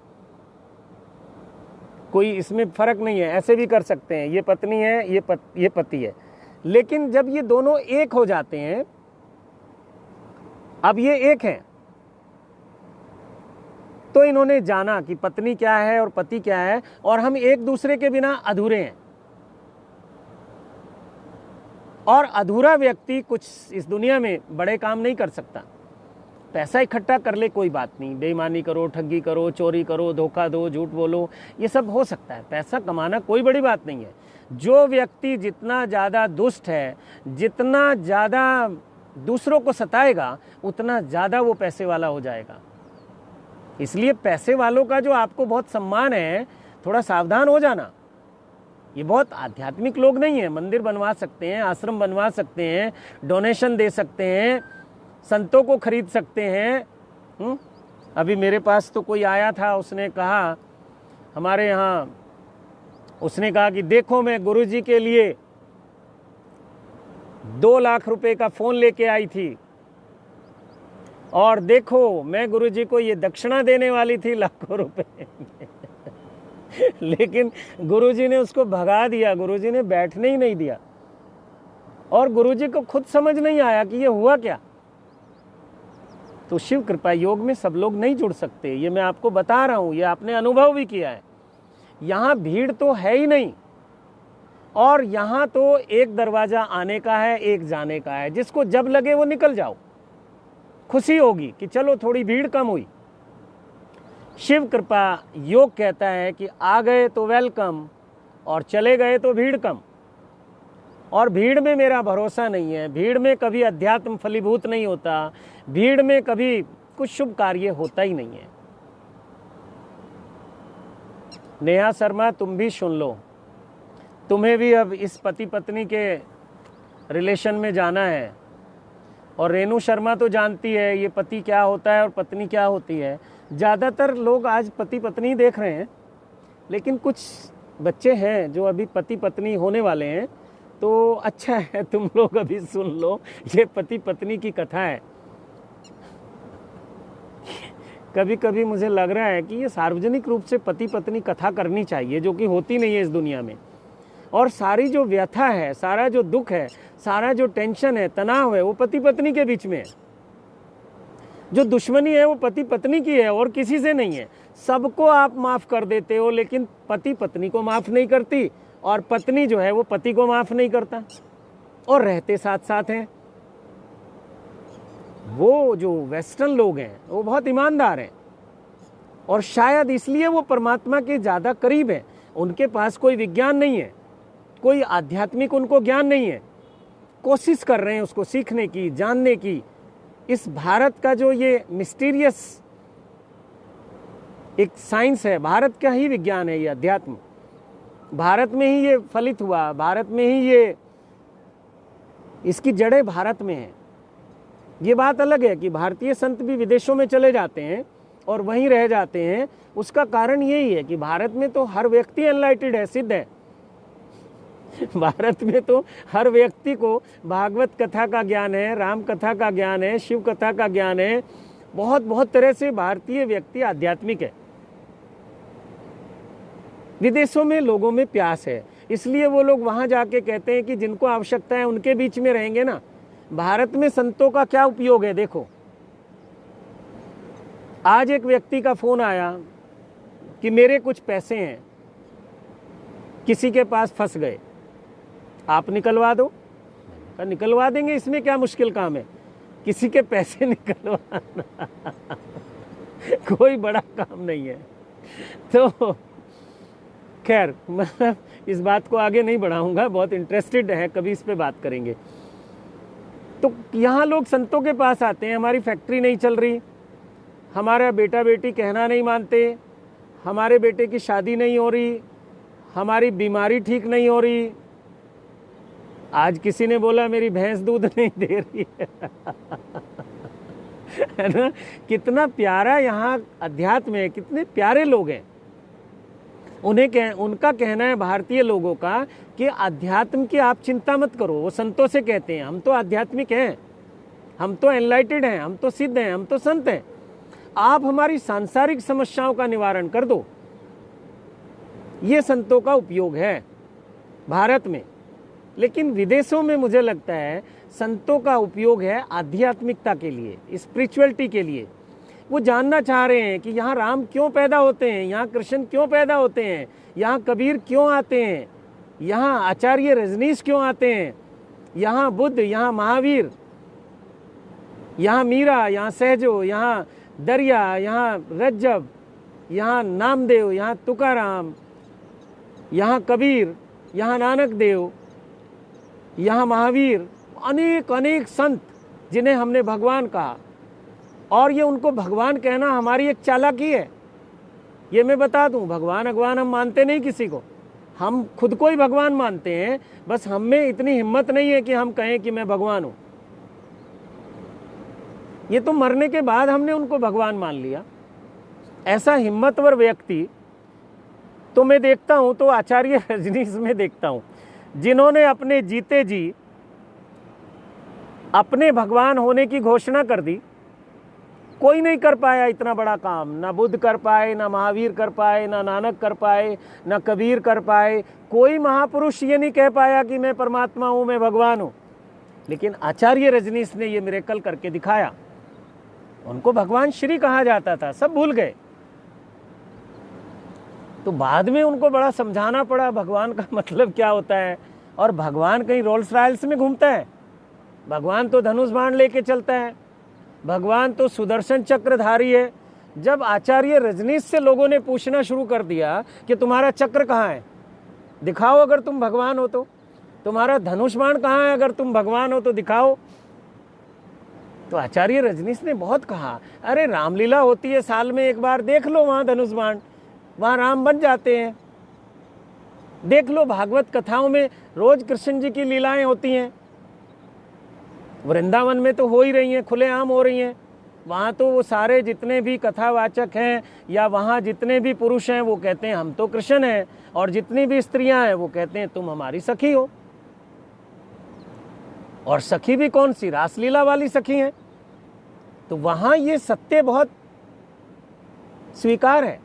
कोई इसमें फर्क नहीं है, ऐसे भी कर सकते हैं। ये पत्नी है, ये पति है। लेकिन जब ये दोनों एक हो जाते हैं, अब ये एक है, तो इन्होंने जाना कि पत्नी क्या है और पति क्या है, और हम एक दूसरे के बिना अधूरे हैं। और अधूरा व्यक्ति कुछ इस दुनिया में बड़े काम नहीं कर सकता। पैसा इकट्ठा कर ले कोई बात नहीं, बेईमानी करो, ठगी करो, चोरी करो, धोखा दो, झूठ बोलो, ये सब हो सकता है। पैसा कमाना कोई बड़ी बात नहीं है। जो व्यक्ति जितना ज़्यादा दुष्ट है, जितना ज़्यादा दूसरों को सताएगा, उतना ज़्यादा वो पैसे वाला हो जाएगा। इसलिए पैसे वालों का जो आपको बहुत सम्मान है, थोड़ा सावधान हो जाना। ये बहुत आध्यात्मिक लोग नहीं है। मंदिर बनवा सकते हैं, आश्रम बनवा सकते हैं, डोनेशन दे सकते हैं, संतों को खरीद सकते हैं। अभी मेरे पास तो कोई आया था, उसने कहा हमारे यहाँ, उसने कहा कि देखो मैं गुरुजी के लिए 2 लाख रुपए का फ़ोन लेके आई थी, और देखो मैं गुरुजी को ये दक्षिणा देने वाली थी लाखों रुपए। लेकिन गुरुजी ने उसको भगा दिया, गुरुजी ने बैठने ही नहीं दिया। और गुरुजी को खुद समझ नहीं आया कि ये हुआ क्या। तो शिव कृपा योग में सब लोग नहीं जुड़ सकते, ये मैं आपको बता रहा हूँ, ये आपने अनुभव भी किया है। यहाँ भीड़ तो है ही नहीं, और यहाँ तो एक दरवाजा आने का है, एक जाने का है, जिसको जब लगे वो निकल जाओ, खुशी होगी कि चलो थोड़ी भीड़ कम हुई। शिव कृपा योग कहता है कि आ गए तो वेलकम और चले गए तो भीड़ कम। और भीड़ में मेरा भरोसा नहीं है, भीड़ में कभी अध्यात्म फलीभूत नहीं होता, भीड़ में कभी कुछ शुभ कार्य होता ही नहीं है। नेहा शर्मा, तुम भी सुन लो, तुम्हें भी अब इस पति पत्नी के रिलेशन में जाना है। और रेणु शर्मा तो जानती है ये पति क्या होता है और पत्नी क्या होती है। ज़्यादातर लोग आज पति पत्नी देख रहे हैं, लेकिन कुछ बच्चे हैं जो अभी पति पत्नी होने वाले हैं, तो अच्छा है तुम लोग अभी सुन लो, ये पति पत्नी की कथा है। कभी कभी मुझे लग रहा है कि ये सार्वजनिक रूप से पति पत्नी कथा करनी चाहिए, जो कि होती नहीं है इस दुनिया में। और सारी जो व्यथा है, सारा जो दुख है, सारा जो टेंशन है, तनाव है, वो पति पत्नी के बीच में है। जो दुश्मनी है वो पति पत्नी की है और किसी से नहीं है। सबको आप माफ कर देते हो, लेकिन पति पत्नी को माफ नहीं करती, और पत्नी जो है वो पति को माफ नहीं करता, और रहते साथ साथ हैं। वो जो वेस्टर्न लोग हैं वो बहुत ईमानदार हैं, और शायद इसलिए वो परमात्मा के ज़्यादा करीब हैं। उनके पास कोई विज्ञान नहीं है, कोई आध्यात्मिक उनको ज्ञान नहीं है, कोशिश कर रहे हैं उसको सीखने की, जानने की। इस भारत का जो ये मिस्टीरियस एक साइंस है, भारत का ही विज्ञान है ये अध्यात्म, भारत में ही ये फलित हुआ, भारत में ही ये, इसकी जड़ें भारत में हैं। ये बात अलग है कि भारतीय संत भी विदेशों में चले जाते हैं और वहीं रह जाते हैं। उसका कारण यही है कि भारत में तो हर व्यक्ति एनलाइटेड है, सिद्ध है। भारत में तो हर व्यक्ति को भागवत कथा का ज्ञान है, राम कथा का ज्ञान है, शिव कथा का ज्ञान है। बहुत बहुत तरह से भारतीय व्यक्ति आध्यात्मिक है। विदेशों में लोगों में प्यास है, इसलिए वो लोग वहां जाके कहते हैं कि जिनको आवश्यकता है उनके बीच में रहेंगे ना। भारत में संतों का क्या उपयोग है? देखो, आज एक व्यक्ति का फोन आया कि मेरे कुछ पैसे हैं, किसी के पास फंस गए, आप निकलवा दो। मैंने कहा निकलवा देंगे, इसमें क्या मुश्किल काम है, किसी के पैसे निकलवाना कोई बड़ा काम नहीं है। तो खैर, मैं इस बात को आगे नहीं बढ़ाऊंगा, बहुत इंटरेस्टेड है, कभी इस पे बात करेंगे। तो यहाँ लोग संतों के पास आते हैं, हमारी फैक्ट्री नहीं चल रही, हमारा बेटा बेटी कहना नहीं मानते, हमारे बेटे की शादी नहीं हो रही, हमारी बीमारी ठीक नहीं हो रही। आज किसी ने बोला मेरी भैंस दूध नहीं दे रही है ना। कितना प्यारा यहाँ अध्यात्म है, कितने प्यारे लोग हैं। उनका कहना है भारतीय लोगों का कि अध्यात्म की आप चिंता मत करो। वो संतों से कहते हैं हम तो आध्यात्मिक हैं, हम तो एनलाइटेड हैं, हम तो सिद्ध हैं, हम तो संत हैं, आप हमारी सांसारिक समस्याओं का निवारण कर दो। ये संतों का उपयोग है भारत में। लेकिन विदेशों में मुझे लगता है संतों का उपयोग है आध्यात्मिकता के लिए, स्पिरिचुअलिटी के लिए। वो जानना चाह रहे हैं कि यहाँ राम क्यों पैदा होते हैं, यहाँ कृष्ण क्यों पैदा होते हैं, यहाँ कबीर क्यों आते हैं, यहाँ आचार्य रजनीश क्यों आते हैं, यहाँ बुद्ध, यहाँ महावीर, यहाँ मीरा, यहाँ सहजो, यहाँ दरिया, यहाँ रज्जब, यहाँ नामदेव, यहाँ तुकाराम, यहाँ कबीर, यहाँ नानक देव, यहाँ महावीर, अनेक अनेक संत जिन्हें हमने भगवान कहा। और ये उनको भगवान कहना हमारी एक चालाकी है। ये मैं बता दूं, भगवान भगवान हम मानते नहीं किसी को, हम खुद को ही भगवान मानते हैं। बस हम में इतनी हिम्मत नहीं है कि हम कहें कि मैं भगवान हूं। ये तो मरने के बाद हमने उनको भगवान मान लिया। ऐसा हिम्मतवर व्यक्ति तो मैं देखता हूं, तो आचार्य रजनीश में देखता हूं, जिन्होंने अपने जीते जी अपने भगवान होने की घोषणा कर दी। कोई नहीं कर पाया इतना बड़ा काम, ना बुद्ध कर पाए, ना महावीर कर पाए, ना नानक कर पाए, ना कबीर कर पाए। कोई महापुरुष ये नहीं कह पाया कि मैं परमात्मा हूं, मैं भगवान हूं। लेकिन आचार्य रजनीश ने ये मिरेकल करके दिखाया। उनको भगवान श्री कहा जाता था, सब भूल गए। तो बाद में उनको बड़ा समझाना पड़ा भगवान का मतलब क्या होता है। और भगवान कहीं रोल्स रॉयल्स में घूमता है? भगवान तो धनुष बाण लेके चलता है, भगवान तो सुदर्शन चक्रधारी है। जब आचार्य रजनीश से लोगों ने पूछना शुरू कर दिया कि तुम्हारा चक्र कहाँ है, दिखाओ अगर तुम भगवान हो तो, तुम्हारा धनुष बाण कहाँ है अगर तुम भगवान हो तो दिखाओ। तो आचार्य रजनीश ने बहुत कहा, अरे रामलीला होती है साल में एक बार, देख लो वहां धनुष बाण, वहां राम बन जाते हैं। देख लो भागवत कथाओं में रोज कृष्ण जी की लीलाएं होती हैं, वृंदावन में तो हो ही रही हैं, खुलेआम हो रही हैं। वहाँ तो वो सारे जितने भी कथावाचक हैं या वहाँ जितने भी पुरुष हैं वो कहते हैं हम तो कृष्ण हैं, और जितनी भी स्त्रियां हैं वो कहते हैं तुम हमारी सखी हो। और सखी भी कौन सी, रासलीला वाली सखी हैं। तो वहाँ ये सत्य बहुत स्वीकार है,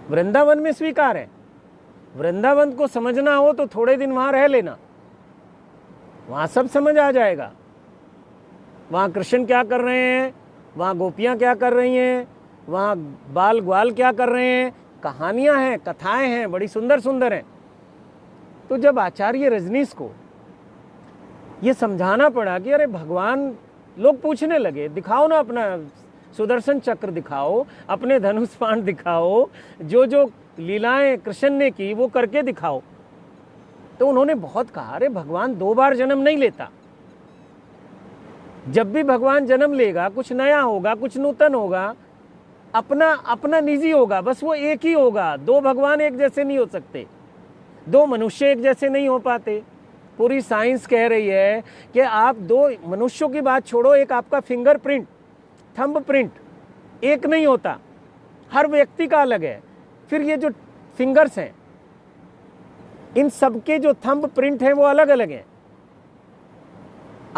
वृंदावन में स्वीकार है। वृंदावन को समझना हो तो थोड़े दिन वहां रह लेना, वहां सब समझ आ जाएगा। वहां कृष्ण क्या कर रहे हैं, वहां गोपियां क्या कर रही हैं, वहां बाल ग्वाल क्या कर रहे हैं, कहानियां हैं, कथाएं हैं, बड़ी सुंदर सुंदर हैं। तो जब आचार्य रजनीश को ये समझाना पड़ा कि अरे भगवान, लोग पूछने लगे दिखाओ ना अपना सुदर्शन चक्र दिखाओ, अपने धनुष बाण दिखाओ, जो जो लीलाएं कृष्ण ने की वो करके दिखाओ। तो उन्होंने बहुत कहा, अरे भगवान 2 बार जन्म नहीं लेता, जब भी भगवान जन्म लेगा कुछ नया होगा, कुछ नूतन होगा, अपना अपना निजी होगा, बस वो एक ही होगा। 2 भगवान एक जैसे नहीं हो सकते, 2 मनुष्य एक जैसे नहीं हो पाते। पूरी साइंस कह रही है कि आप 2 मनुष्यों की बात छोड़ो, एक आपका फिंगरप्रिंट, थंब प्रिंट एक नहीं होता, हर व्यक्ति का अलग है। फिर ये जो फिंगर्स हैं, इन सबके जो थंब प्रिंट है वो अलग अलग है।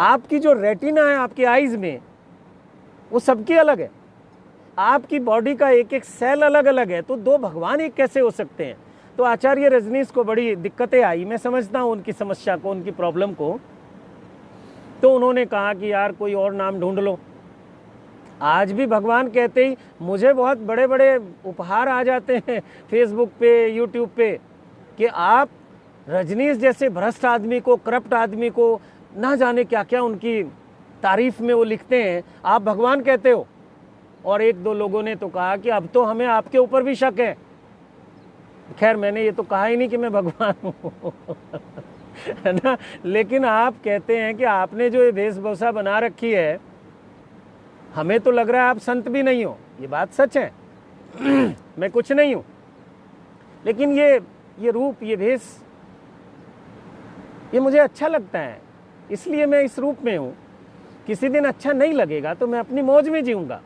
आपकी जो रेटिना है आपके आईज में, वो सबकी अलग है। आपकी बॉडी का एक एक सेल अलग अलग है। तो 2 भगवान एक कैसे हो सकते हैं? तो आचार्य रजनीश को बड़ी दिक्कतें आई। मैं समझता हूं उनकी समस्या को, उनकी प्रॉब्लम को। तो उन्होंने कहा कि यार कोई और नाम ढूंढ लो। आज भी भगवान कहते ही मुझे बहुत बड़े बड़े उपहार आ जाते हैं फेसबुक पे, यूट्यूब पे, कि आप रजनीश जैसे भ्रष्ट आदमी को, करप्ट आदमी को, ना जाने क्या क्या उनकी तारीफ में वो लिखते हैं, आप भगवान कहते हो। और 1-2 लोगों ने तो कहा कि अब तो हमें आपके ऊपर भी शक है। खैर मैंने ये तो कहा ही नहीं कि मैं भगवान हूँ है ना, लेकिन आप कहते हैं कि आपने जो ये वेशभूषा बना रखी है, हमें तो लग रहा है आप संत भी नहीं हो। ये बात सच है मैं कुछ नहीं हूँ, लेकिन ये रूप, ये भेष, ये मुझे अच्छा लगता है, इसलिए मैं इस रूप में हूँ। किसी दिन अच्छा नहीं लगेगा तो मैं अपनी मौज में जीऊँगा।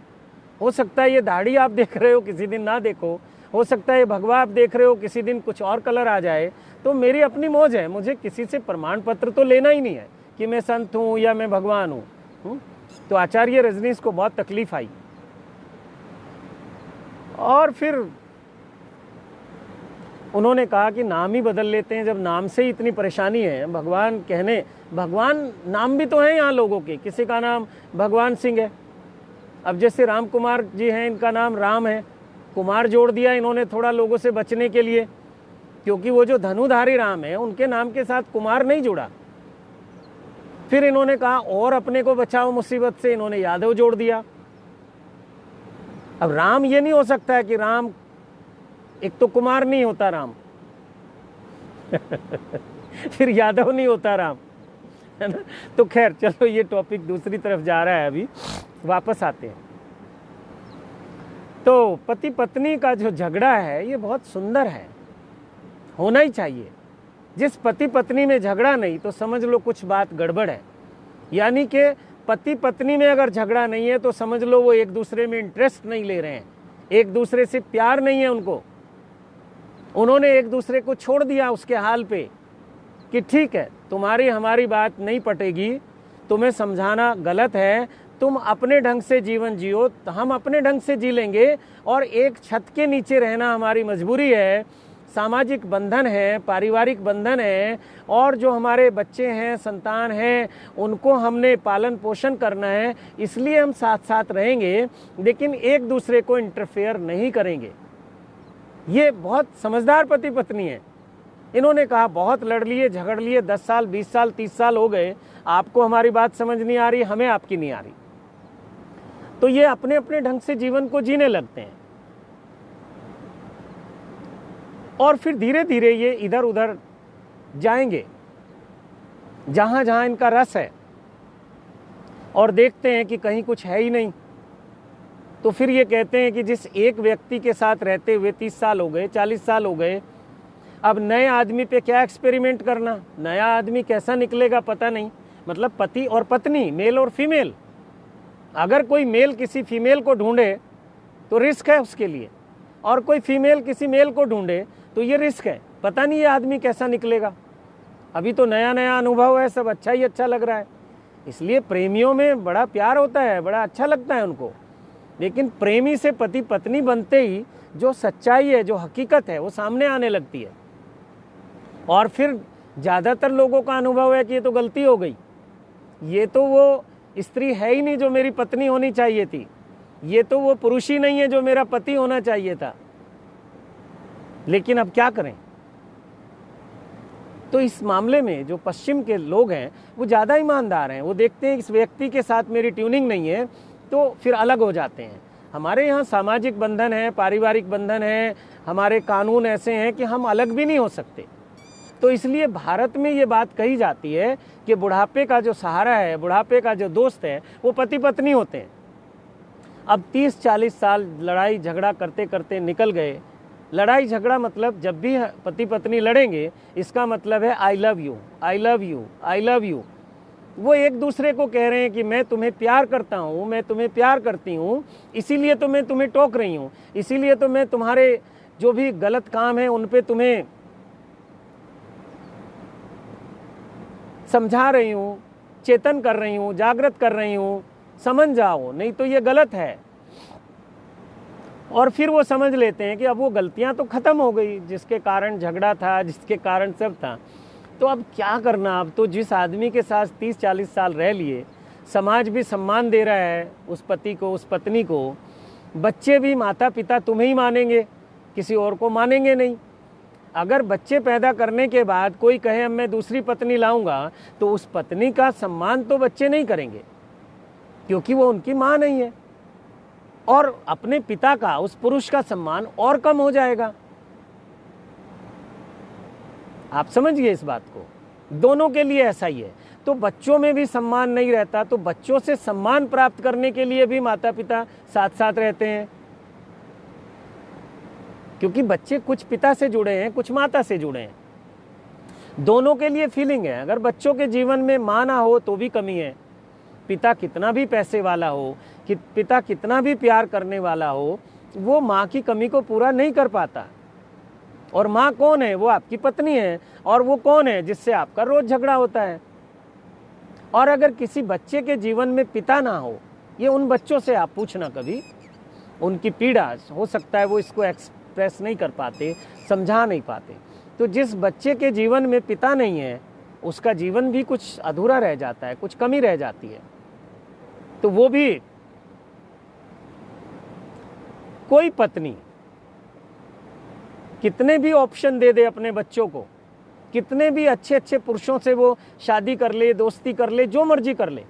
हो सकता है ये दाढ़ी आप देख रहे हो, किसी दिन ना देखो, हो सकता है ये भगवा आप देख रहे हो, किसी दिन कुछ और कलर आ जाए, तो मेरी अपनी मौज है। मुझे किसी से प्रमाण पत्र तो लेना ही नहीं है कि मैं संत हूँ या मैं भगवान हूँ। तो आचार्य रजनीश को बहुत तकलीफ आई, और फिर उन्होंने कहा कि नाम ही बदल लेते हैं, जब नाम से ही इतनी परेशानी है। भगवान नाम भी तो हैं यहाँ लोगों के, किसी का नाम भगवान सिंह है। अब जैसे राम कुमार जी हैं, इनका नाम राम है, कुमार जोड़ दिया इन्होंने थोड़ा लोगों से बचने के लिए, क्योंकि वो जो धनुधारी राम है उनके नाम के साथ कुमार नहीं जुड़ा। फिर इन्होंने कहा और अपने को बचाओ मुसीबत से, इन्होंने यादव जोड़ दिया। अब राम ये नहीं हो सकता है कि राम, एक तो कुमार नहीं होता राम फिर यादव नहीं होता राम, है ना। तो खैर चलो, ये टॉपिक दूसरी तरफ जा रहा है, अभी वापस आते हैं। तो पति पत्नी का जो झगड़ा है ये बहुत सुंदर है, होना ही चाहिए। जिस पति पत्नी में झगड़ा नहीं तो समझ लो कुछ बात गड़बड़ है। यानी कि पति पत्नी में अगर झगड़ा नहीं है तो समझ लो वो एक दूसरे में इंटरेस्ट नहीं ले रहे हैं, एक दूसरे से प्यार नहीं है उनको। उन्होंने एक दूसरे को छोड़ दिया उसके हाल पे कि ठीक है, तुम्हारी हमारी बात नहीं पटेगी, तुम्हें समझाना गलत है, तुम अपने ढंग से जीवन जियो, हम अपने ढंग से जी लेंगे, और एक छत के नीचे रहना हमारी मजबूरी है। सामाजिक बंधन है, पारिवारिक बंधन है, और जो हमारे बच्चे हैं, संतान हैं, उनको हमने पालन पोषण करना है, इसलिए हम साथ साथ रहेंगे, लेकिन एक दूसरे को इंटरफेयर नहीं करेंगे। ये बहुत समझदार पति पत्नी है। इन्होंने कहा बहुत लड़ लिए, झगड़ लिए, 10 साल, 20 साल, 30 साल हो गए, आपको हमारी बात समझ नहीं आ रही, हमें आपकी नहीं आ रही। तो ये अपने अपने ढंग से जीवन को जीने लगते हैं, और फिर धीरे धीरे ये इधर उधर जाएंगे जहां जहां इनका रस है, और देखते हैं कि कहीं कुछ है ही नहीं। तो फिर ये कहते हैं कि जिस एक व्यक्ति के साथ रहते हुए 30 साल हो गए, 40 साल हो गए, अब नए आदमी पे क्या एक्सपेरिमेंट करना, नया आदमी कैसा निकलेगा पता नहीं। मतलब पति और पत्नी, मेल और फीमेल, अगर कोई मेल किसी फीमेल को ढूंढे तो रिस्क है उसके लिए, और कोई फीमेल किसी मेल को ढूंढे तो ये रिस्क है, पता नहीं ये आदमी कैसा निकलेगा। अभी तो नया नया अनुभव है, सब अच्छा ही अच्छा लग रहा है। इसलिए प्रेमियों में बड़ा प्यार होता है, बड़ा अच्छा लगता है उनको, लेकिन प्रेमी से पति पत्नी बनते ही जो सच्चाई है, जो हकीकत है, वो सामने आने लगती है। और फिर ज़्यादातर लोगों का अनुभव है कि ये तो गलती हो गई, ये तो वो स्त्री है ही नहीं जो मेरी पत्नी होनी चाहिए थी, ये तो वो पुरुष ही नहीं है जो मेरा पति होना चाहिए था। लेकिन अब क्या करें? तो इस मामले में जो पश्चिम के लोग हैं वो ज़्यादा ईमानदार हैं। वो देखते हैं इस व्यक्ति के साथ मेरी ट्यूनिंग नहीं है, तो फिर अलग हो जाते हैं। हमारे यहाँ सामाजिक बंधन है, पारिवारिक बंधन है, हमारे कानून ऐसे हैं कि हम अलग भी नहीं हो सकते। तो इसलिए भारत में ये बात कही जाती है कि बुढ़ापे का जो सहारा है, बुढ़ापे का जो दोस्त है, वो पति पत्नी होते हैं। अब 30-40 साल लड़ाई झगड़ा करते करते निकल गए। लड़ाई झगड़ा मतलब जब भी पति पत्नी लड़ेंगे, इसका मतलब है I love you, I love you, I love you. वो एक दूसरे को कह रहे हैं कि मैं तुम्हें प्यार करता हूँ, मैं तुम्हें प्यार करती हूँ, इसीलिए तो मैं तुम्हें टोक रही हूँ, इसीलिए तो मैं तुम्हारे जो भी गलत काम है उन पे तुम्हें समझा रही हूँ, चेतन कर रही हूँ, जागृत कर रही हूँ, समझ जाओ, नहीं तो ये गलत है। और फिर वो समझ लेते हैं कि अब वो गलतियाँ तो ख़त्म हो गई, जिसके कारण झगड़ा था, जिसके कारण सब था, तो अब क्या करना। अब तो जिस आदमी के साथ 30-40 साल रह लिए, समाज भी सम्मान दे रहा है उस पति को, उस पत्नी को, बच्चे भी माता पिता तुम्हें ही मानेंगे, किसी और को मानेंगे नहीं। अगर बच्चे पैदा करने के बाद कोई कहे अब मैं दूसरी पत्नी लाऊंगा, तो उस पत्नी का सम्मान तो बच्चे नहीं करेंगे, क्योंकि वो उनकी माँ नहीं है, और अपने पिता का, उस पुरुष का सम्मान और कम हो जाएगा। आप समझिए इस बात को, दोनों के लिए ऐसा ही है। तो बच्चों में भी सम्मान नहीं रहता, तो बच्चों से सम्मान प्राप्त करने के लिए भी माता पिता साथ साथ रहते हैं, क्योंकि बच्चे कुछ पिता से जुड़े हैं, कुछ माता से जुड़े हैं। दोनों के लिए फीलिंग है। अगर बच्चों के जीवन में माँ ना हो तो भी कमी है। पिता कितना भी पैसे वाला हो, कि पिता कितना भी प्यार करने वाला हो, वो माँ की कमी को पूरा नहीं कर पाता। और माँ कौन है? वो आपकी पत्नी है। और वो कौन है? जिससे आपका रोज झगड़ा होता है। और अगर किसी बच्चे के जीवन में पिता ना हो, ये उन बच्चों से आप पूछना कभी, उनकी पीड़ा हो सकता है वो इसको एक्सप्रेस नहीं कर पाते, समझा नहीं पाते। तो जिस बच्चे के जीवन में पिता नहीं है, उसका जीवन भी कुछ अधूरा रह जाता है, कुछ कमी रह जाती है। तो वो भी, कोई पत्नी कितने भी ऑप्शन दे दे अपने बच्चों को, कितने भी अच्छे अच्छे पुरुषों से वो शादी कर ले, दोस्ती कर ले, जो मर्जी कर ले,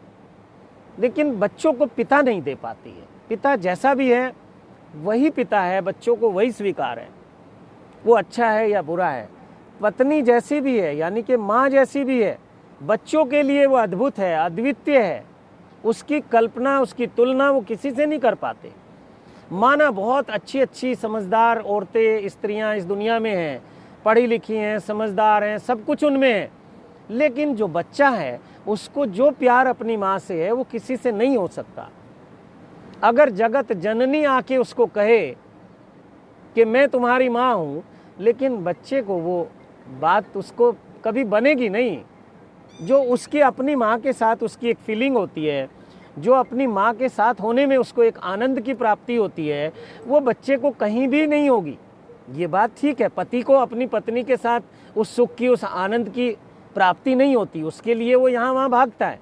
लेकिन बच्चों को पिता नहीं दे पाती है। पिता जैसा भी है वही पिता है, बच्चों को वही स्वीकार है, वो अच्छा है या बुरा है। पत्नी जैसी भी है, यानी कि माँ जैसी भी है, बच्चों के लिए वो अद्भुत है, अद्वितीय है। उसकी कल्पना, उसकी तुलना वो किसी से नहीं कर पाते। माना बहुत अच्छी अच्छी समझदार औरतें, स्त्रियां इस दुनिया में हैं, पढ़ी लिखी हैं, समझदार हैं, सब कुछ उनमें है, लेकिन जो बच्चा है उसको जो प्यार अपनी माँ से है वो किसी से नहीं हो सकता। अगर जगत जननी आके उसको कहे कि मैं तुम्हारी माँ हूँ, लेकिन बच्चे को वो बात उसको कभी बनेगी नहीं। जो उसकी अपनी माँ के साथ उसकी एक फीलिंग होती है, जो अपनी माँ के साथ होने में उसको एक आनंद की प्राप्ति होती है, वो बच्चे को कहीं भी नहीं होगी। ये बात ठीक है, पति को अपनी पत्नी के साथ उस सुख की, उस आनंद की प्राप्ति नहीं होती, उसके लिए वो यहाँ वहाँ भागता है।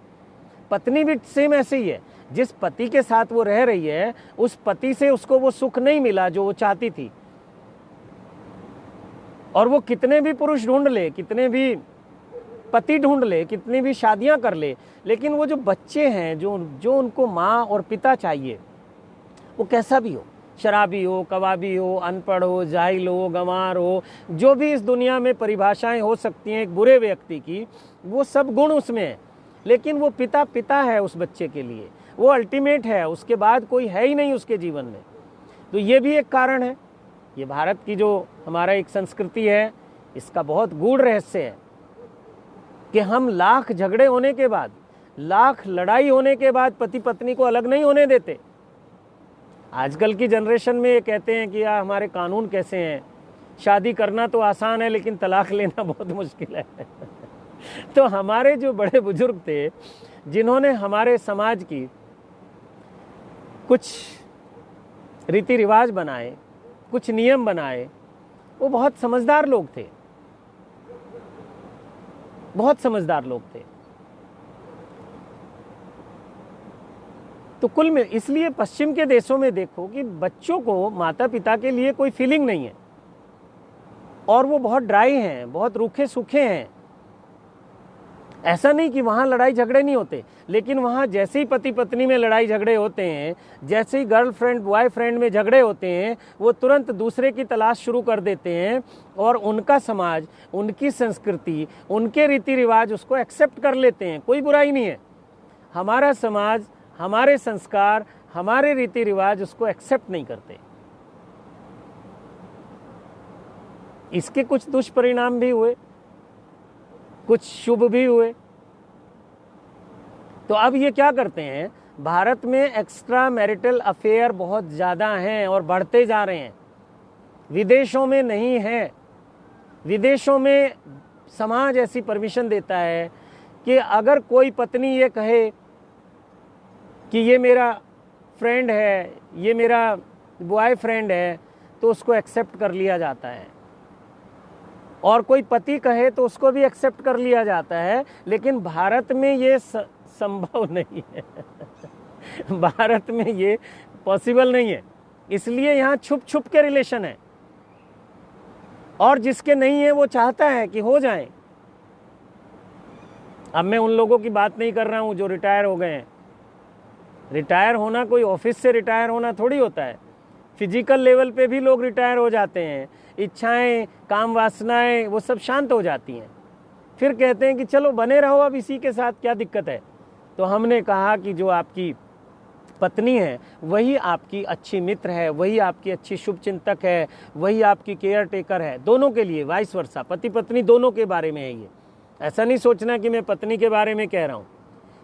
पत्नी भी सेम ऐसे ही है, जिस पति के साथ वो रह रही है उस पति से उसको वो सुख नहीं मिला जो वो चाहती थी। और वो कितने भी पुरुष ढूंढ ले, कितने भी पति ढूंढ ले, कितनी भी शादियां कर ले, लेकिन वो जो बच्चे हैं, जो उनको माँ और पिता चाहिए, वो कैसा भी हो, शराबी हो, कबाबी हो, अनपढ़ हो, जाहिल हो, गंवार हो, जो भी इस दुनिया में परिभाषाएं हो सकती हैं एक बुरे व्यक्ति की, वो सब गुण उसमें है। लेकिन वो पिता पिता है उस बच्चे के लिए, वो अल्टीमेट है, उसके बाद कोई है ही नहीं उसके जीवन में। तो ये भी एक कारण है। ये भारत की जो हमारा एक संस्कृति है, इसका बहुत गूढ़ रहस्य है कि हम लाख झगड़े होने के बाद, लाख लड़ाई होने के बाद पति पत्नी को अलग नहीं होने देते। आजकल की जनरेशन में ये कहते हैं कि यार हमारे कानून कैसे हैं, शादी करना तो आसान है लेकिन तलाक लेना बहुत मुश्किल है। तो हमारे जो बड़े बुजुर्ग थे, जिन्होंने हमारे समाज की कुछ रीति रिवाज बनाए, कुछ नियम बनाए, वो बहुत समझदार लोग थे, बहुत समझदार लोग थे। तो कुल में इसलिए पश्चिम के देशों में देखो कि बच्चों को माता पिता के लिए कोई फीलिंग नहीं है, और वो बहुत ड्राई हैं, बहुत रूखे सूखे हैं। ऐसा नहीं कि वहाँ लड़ाई झगड़े नहीं होते, लेकिन वहाँ जैसे ही पति पत्नी में लड़ाई झगड़े होते हैं, जैसे ही गर्लफ्रेंड बॉयफ्रेंड में झगड़े होते हैं, वो तुरंत दूसरे की तलाश शुरू कर देते हैं, और उनका समाज, उनकी संस्कृति, उनके रीति रिवाज उसको एक्सेप्ट कर लेते हैं। कोई बुराई नहीं है, हमारा समाज, हमारे संस्कार, हमारे रीति रिवाज उसको एक्सेप्ट नहीं करते। इसके कुछ दुष्परिणाम भी हुए, कुछ शुभ भी हुए। तो अब ये क्या करते हैं, भारत में एक्स्ट्रा मैरिटल अफेयर बहुत ज़्यादा हैं और बढ़ते जा रहे हैं। विदेशों में नहीं है। विदेशों में समाज ऐसी परमिशन देता है कि अगर कोई पत्नी ये कहे कि ये मेरा फ्रेंड है, ये मेरा बॉयफ्रेंड है, तो उसको एक्सेप्ट कर लिया जाता है। और कोई पति कहे तो उसको भी एक्सेप्ट कर लिया जाता है। लेकिन भारत में ये संभव नहीं है। भारत में ये पॉसिबल नहीं है। इसलिए यहाँ छुप छुप के रिलेशन है, और जिसके नहीं है वो चाहता है कि हो जाए। अब मैं उन लोगों की बात नहीं कर रहा हूँ जो रिटायर हो गए हैं। रिटायर होना कोई ऑफिस से रिटायर होना थोड़ी होता है। फिजिकल लेवल पे भी लोग रिटायर हो जाते हैं, इच्छाएं, काम वासनाएं वो सब शांत हो जाती हैं। फिर कहते हैं कि चलो बने रहो अब इसी के साथ, क्या दिक्कत है। तो हमने कहा कि जो आपकी पत्नी है वही आपकी अच्छी मित्र है, वही आपकी अच्छी शुभ चिंतक है, वही आपकी केयर टेकर है, दोनों के लिए, वाइस वर्सा, पति पत्नी दोनों के बारे में है ये। ऐसा नहीं सोचना कि मैं पत्नी के बारे में कह रहा हूँ,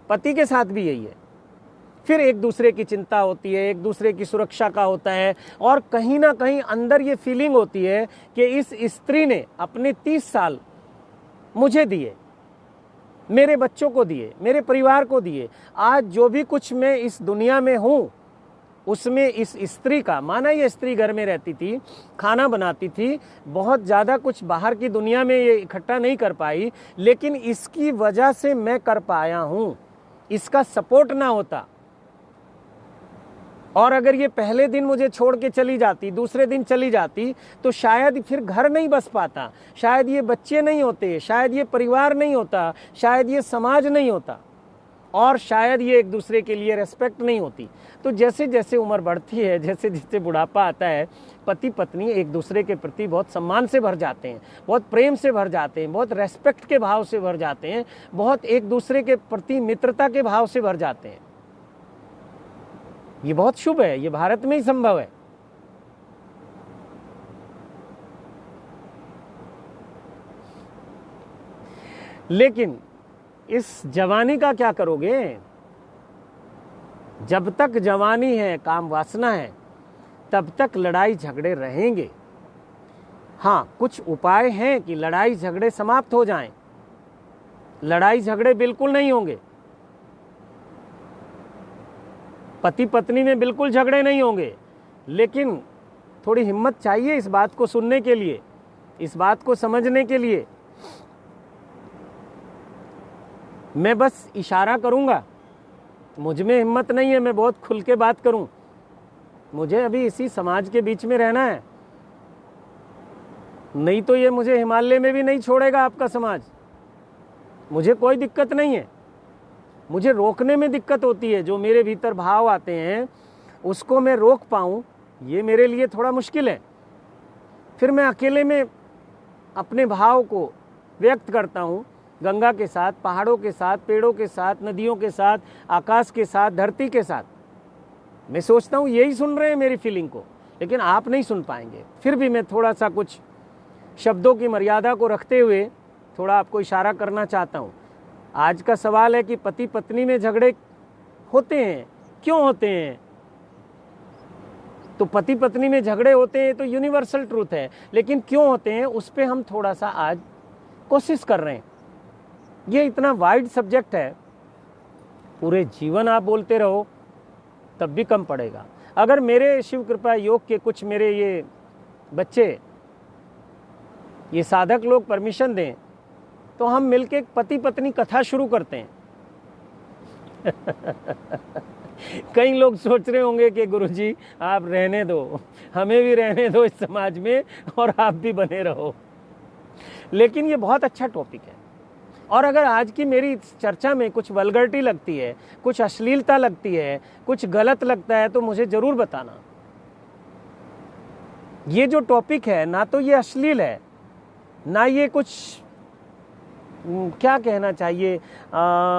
पति के साथ भी यही है। फिर एक दूसरे की चिंता होती है, एक दूसरे की सुरक्षा का होता है, और कहीं ना कहीं अंदर ये फीलिंग होती है कि इस स्त्री ने अपने 30 साल मुझे दिए, मेरे बच्चों को दिए, मेरे परिवार को दिए। आज जो भी कुछ मैं इस दुनिया में हूँ उसमें इस स्त्री का, माना ये स्त्री घर में रहती थी, खाना बनाती थी, बहुत ज़्यादा कुछ बाहर की दुनिया में ये इकट्ठा नहीं कर पाई, लेकिन इसकी वजह से मैं कर पाया हूँ। इसका सपोर्ट ना होता, और अगर ये पहले दिन मुझे छोड़ के चली जाती, दूसरे दिन चली जाती, तो शायद फिर घर नहीं बस पाता, शायद ये बच्चे नहीं होते, शायद ये परिवार नहीं होता, शायद ये समाज नहीं होता, और शायद ये एक दूसरे के लिए रेस्पेक्ट नहीं होती। तो जैसे जैसे उम्र बढ़ती है, जैसे जैसे बुढ़ापा आता है, पति पत्नी एक दूसरे के प्रति बहुत सम्मान से भर जाते हैं, बहुत प्रेम से भर जाते हैं, बहुत रेस्पेक्ट के भाव से भर जाते हैं, बहुत एक दूसरे के प्रति मित्रता के भाव से भर जाते हैं। ये बहुत शुभ है, ये भारत में ही संभव है। लेकिन इस जवानी का क्या करोगे? जब तक जवानी है, काम वासना है, तब तक लड़ाई झगड़े रहेंगे। हाँ, कुछ उपाय हैं कि लड़ाई झगड़े समाप्त हो जाएं। लड़ाई झगड़े बिल्कुल नहीं होंगे, पति पत्नी में बिल्कुल झगड़े नहीं होंगे, लेकिन थोड़ी हिम्मत चाहिए इस बात को सुनने के लिए, इस बात को समझने के लिए। मैं बस इशारा करूंगा, मुझ में हिम्मत नहीं है मैं बहुत खुल के बात करूं। मुझे अभी इसी समाज के बीच में रहना है, नहीं तो ये मुझे हिमालय में भी नहीं छोड़ेगा आपका समाज। मुझे कोई दिक्कत नहीं है, मुझे रोकने में दिक्कत होती है। जो मेरे भीतर भाव आते हैं उसको मैं रोक पाऊँ, ये मेरे लिए थोड़ा मुश्किल है। फिर मैं अकेले में अपने भाव को व्यक्त करता हूँ, गंगा के साथ, पहाड़ों के साथ, पेड़ों के साथ, नदियों के साथ, आकाश के साथ, धरती के साथ। मैं सोचता हूँ यही सुन रहे हैं मेरी फीलिंग को, लेकिन आप नहीं सुन पाएंगे। फिर भी मैं थोड़ा सा कुछ शब्दों की मर्यादा को रखते हुए थोड़ा आपको इशारा करना चाहता हूँ। आज का सवाल है कि पति पत्नी में झगड़े होते हैं, क्यों होते हैं? तो पति पत्नी में झगड़े होते हैं तो यूनिवर्सल ट्रूथ है, लेकिन क्यों होते हैं उस पर हम थोड़ा सा आज कोशिश कर रहे हैं। ये इतना वाइड सब्जेक्ट है, पूरे जीवन आप बोलते रहो तब भी कम पड़ेगा। अगर मेरे शिव कृपा योग के कुछ मेरे ये बच्चे, ये साधक लोग परमिशन दें तो हम मिलके एक पति पत्नी कथा शुरू करते हैं। कई लोग सोच रहे होंगे कि गुरुजी आप रहने दो, हमें भी रहने दो इस समाज में और आप भी बने रहो। लेकिन ये बहुत अच्छा टॉपिक है, और अगर आज की मेरी चर्चा में कुछ वल्गरिटी लगती है, कुछ अश्लीलता लगती है, कुछ गलत लगता है तो मुझे जरूर बताना। ये जो टॉपिक है ना तो ये अश्लील है, ना ये कुछ क्या कहना चाहिए,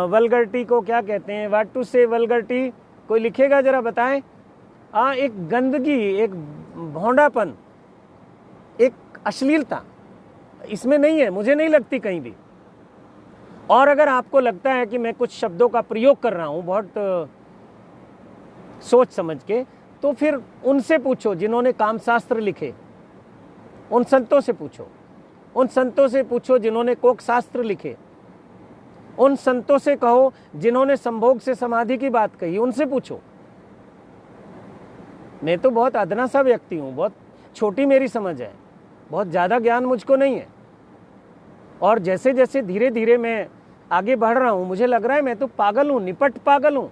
वल्गरिटी को क्या कहते हैं, व्हाट टू से वल्गरिटी, कोई लिखेगा जरा बताएं। एक गंदगी, एक भौंडापन, एक अश्लीलता इसमें नहीं है, मुझे नहीं लगती कहीं भी। और अगर आपको लगता है कि मैं कुछ शब्दों का प्रयोग कर रहा हूं बहुत सोच समझ के, तो फिर उनसे पूछो जिन्होंने कामशास्त्र लिखे, उन संतों से पूछो, उन संतों से पूछो जिन्होंने कोक शास्त्र लिखे, उन संतों से कहो जिन्होंने संभोग से समाधि की बात कही, उनसे पूछो। मैं तो बहुत अदना सा व्यक्ति हूं, बहुत छोटी मेरी समझ है, बहुत ज्यादा ज्ञान मुझको नहीं है। और जैसे जैसे धीरे धीरे मैं आगे बढ़ रहा हूं, मुझे लग रहा है मैं तो पागल हूं, निपट पागल हूं,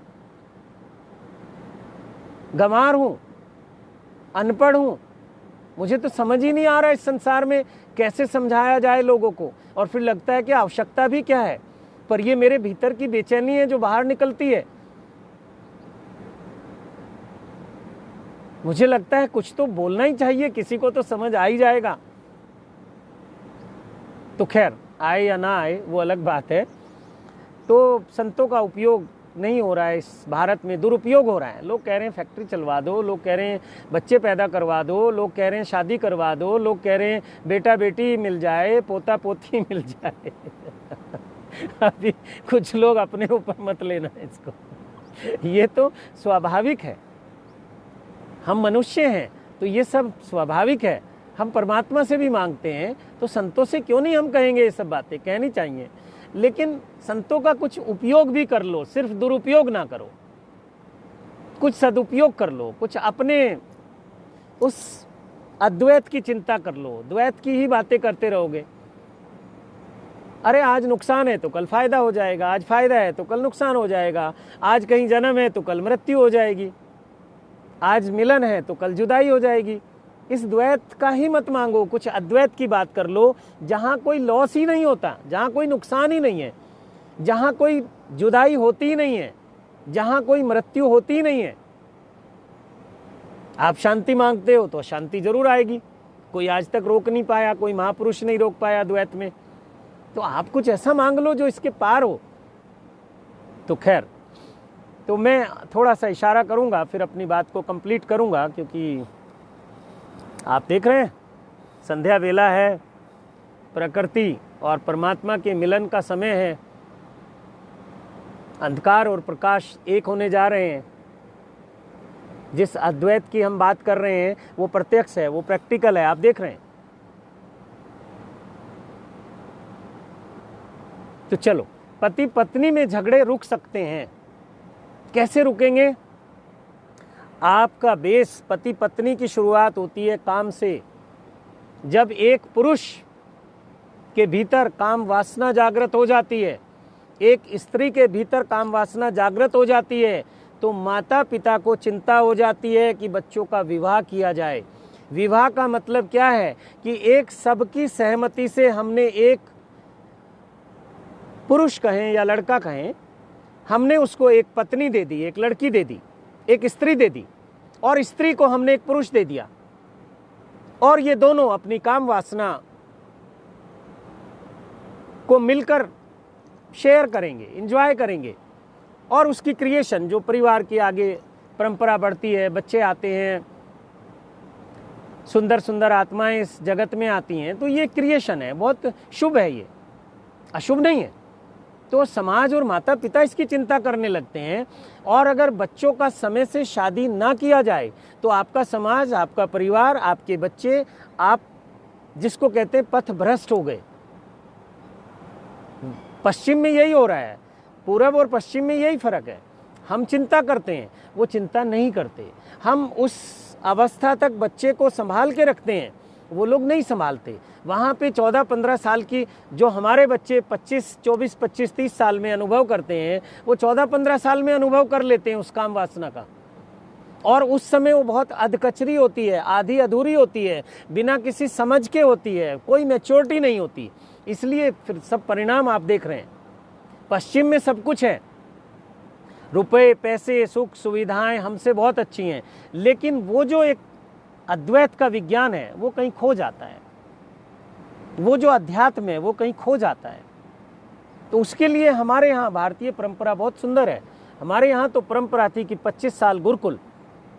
गंवार हूं, अनपढ़ हूं। मुझे तो समझ ही नहीं आ रहा इस संसार में कैसे समझाया जाए लोगों को। और फिर लगता है कि आवश्यकता भी क्या है, पर ये मेरे भीतर की बेचैनी है जो बाहर निकलती है। मुझे लगता है कुछ तो बोलना ही चाहिए, किसी को तो समझ आ ही जाएगा। तो खैर आए या ना आए वो अलग बात है। तो संतों का उपयोग नहीं हो रहा है इस भारत में, दुरुपयोग हो रहा है। लोग कह रहे हैं फैक्ट्री चलवा दो, लोग कह रहे हैं बच्चे पैदा करवा दो, लोग कह रहे हैं शादी करवा दो, लोग कह रहे हैं बेटा बेटी मिल जाए, पोता पोती मिल जाए। अभी कुछ लोग अपने ऊपर मत लेना इसको, ये तो स्वाभाविक है। हम मनुष्य हैं तो ये सब स्वाभाविक है। हम परमात्मा से भी मांगते हैं, तो संतों से क्यों नहीं हम कहेंगे ये सब बातें, कहनी चाहिए। लेकिन संतों का कुछ उपयोग भी कर लो, सिर्फ दुरुपयोग ना करो, कुछ सदुपयोग कर लो, कुछ अपने उस अद्वैत की चिंता कर लो। द्वैत की ही बातें करते रहोगे, अरे आज नुकसान है तो कल फायदा हो जाएगा, आज फायदा है तो कल नुकसान हो जाएगा, आज कहीं जन्म है तो कल मृत्यु हो जाएगी, आज मिलन है तो कल जुदाई हो जाएगी। इस द्वैत का ही मत मांगो, कुछ अद्वैत की बात कर लो, जहां कोई लॉस ही नहीं होता, जहां कोई नुकसान ही नहीं है, जहां कोई जुदाई होती ही नहीं है, जहां कोई मृत्यु होती ही नहीं है। आप शांति मांगते हो तो शांति जरूर आएगी। कोई आज तक रोक नहीं पाया, कोई महापुरुष नहीं रोक पाया द्वैत में, तो आप कुछ ऐसा मांग लो जो इसके पार हो। तो खैर, तो मैं थोड़ा सा इशारा करूंगा, फिर अपनी बात को कंप्लीट करूंगा, क्योंकि आप देख रहे हैं संध्या वेला है, प्रकृति और परमात्मा के मिलन का समय है, अंधकार और प्रकाश एक होने जा रहे हैं। जिस अद्वैत की हम बात कर रहे हैं वो प्रत्यक्ष है, वो प्रैक्टिकल है, आप देख रहे हैं। तो चलो, पति पत्नी में झगड़े रुक सकते हैं, कैसे रुकेंगे? आपका बेस, पति पत्नी की शुरुआत होती है काम से। जब एक पुरुष के भीतर काम वासना जागृत हो जाती है, एक स्त्री के भीतर काम वासना जागृत हो जाती है, तो माता पिता को चिंता हो जाती है कि बच्चों का विवाह किया जाए। विवाह का मतलब क्या है कि एक सबकी सहमति से हमने एक पुरुष कहें या लड़का कहें, हमने उसको एक पत्नी दे दी, एक लड़की दे दी, एक स्त्री दे दी, और स्त्री को हमने एक पुरुष दे दिया, और ये दोनों अपनी काम वासना को मिलकर शेयर करेंगे, एंजॉय करेंगे, और उसकी क्रिएशन जो परिवार की आगे परंपरा बढ़ती है, बच्चे आते हैं, सुंदर सुंदर आत्माएं इस जगत में आती हैं, तो ये क्रिएशन है, बहुत शुभ है, ये अशुभ नहीं है। तो समाज और माता पिता इसकी चिंता करने लगते हैं, और अगर बच्चों का समय से शादी ना किया जाए तो आपका समाज, आपका परिवार, आपके बच्चे, आप जिसको कहते हैं पथ भ्रष्ट हो गए। पश्चिम में यही हो रहा है, पूरब और पश्चिम में यही फर्क है। हम चिंता करते हैं, वो चिंता नहीं करते। हम उस अवस्था तक बच्चे को संभाल के रखते हैं, वो लोग नहीं संभालते। वहाँ पे 14-15 साल की जो हमारे बच्चे 24-25-30 साल में अनुभव करते हैं, वो 14-15 साल में अनुभव कर लेते हैं उस काम वासना का। और उस समय वो बहुत अधकचरी होती है, आधी अधूरी होती है, बिना किसी समझ के होती है, कोई मैच्योरिटी नहीं होती। इसलिए फिर सब परिणाम आप देख रहे हैं। पश्चिम में सब कुछ है, रुपए, पैसे, सुख सुविधाएं हमसे बहुत अच्छी हैं, लेकिन वो जो एक अद्वैत का विज्ञान है वो कहीं खो जाता है, वो जो अध्यात्म है वो कहीं खो जाता है। तो उसके लिए हमारे यहाँ भारतीय परंपरा बहुत सुंदर है। हमारे यहाँ तो परंपरा थी कि 25 साल गुरुकुल,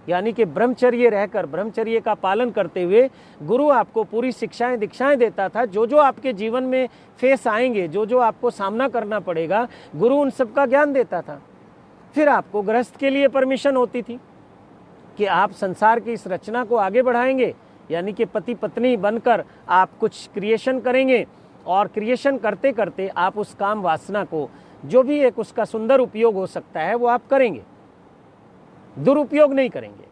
यानी कि ब्रह्मचर्य रहकर, ब्रह्मचर्य का पालन करते हुए गुरु आपको पूरी शिक्षाएं दीक्षाएं देता था। जो जो आपके जीवन में फेस आएंगे, जो जो आपको सामना करना पड़ेगा, गुरु उन सब का ज्ञान देता था। फिर आपको गृहस्थ के लिए परमिशन होती थी कि आप संसार की इस रचना को आगे बढ़ाएंगे, यानी कि पति पत्नी बनकर आप कुछ क्रिएशन करेंगे, और क्रिएशन करते करते आप उस काम वासना को, जो भी एक उसका सुंदर उपयोग हो सकता है, वो आप करेंगे, दुरुपयोग नहीं करेंगे।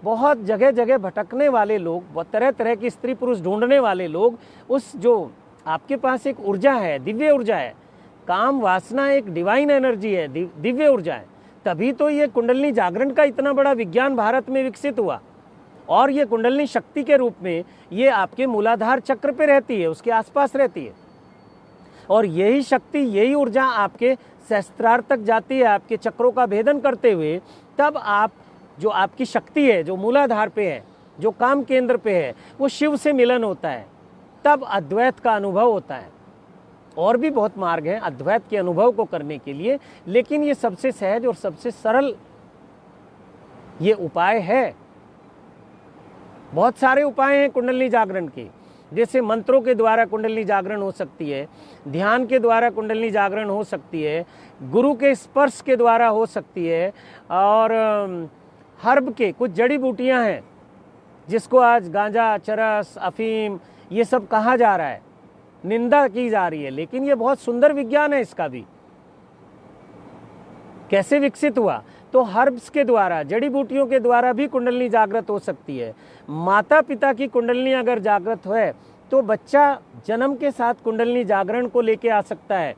बहुत जगह जगह भटकने वाले लोग, तरह तरह की स्त्री पुरुष ढूंढने वाले लोग, उस जो आपके पास एक ऊर्जा है, दिव्य ऊर्जा है, काम वासना एक डिवाइन एनर्जी है, दिव्य ऊर्जा है, तभी तो ये कुंडलिनी जागरण का इतना बड़ा विज्ञान भारत में विकसित हुआ। और ये कुंडलिनी शक्ति के रूप में ये आपके मूलाधार चक्र पे रहती है, उसके आसपास रहती है, और यही शक्ति, यही ऊर्जा आपके सहस्त्रार तक जाती है, आपके चक्रों का भेदन करते हुए। तब आप, जो आपकी शक्ति है, जो मूलाधार पे है, जो काम केंद्र पे है, वो शिव से मिलन होता है, तब अद्वैत का अनुभव होता है। और भी बहुत मार्ग हैं अद्वैत के अनुभव को करने के लिए, लेकिन ये सबसे सहज और सबसे सरल ये उपाय है। बहुत सारे उपाय हैं कुंडलिनी जागरण के, जैसे मंत्रों के द्वारा कुंडलिनी जागरण हो सकती है, ध्यान के द्वारा कुंडलिनी जागरण हो सकती है, गुरु के स्पर्श के द्वारा हो सकती है, और हर्ब के कुछ जड़ी बूटियां हैं जिसको आज गांजा, चरस, अफीम ये सब कहा जा रहा है, निंदा की जा रही है, लेकिन ये बहुत सुंदर विज्ञान है। इसका भी कैसे विकसित हुआ, तो हर्ब्स के द्वारा, जड़ी बूटियों के द्वारा भी कुंडलिनी जागृत हो सकती है। माता पिता की कुंडलिनी अगर जागृत है तो बच्चा जन्म के साथ कुंडलिनी जागरण को लेके आ सकता है,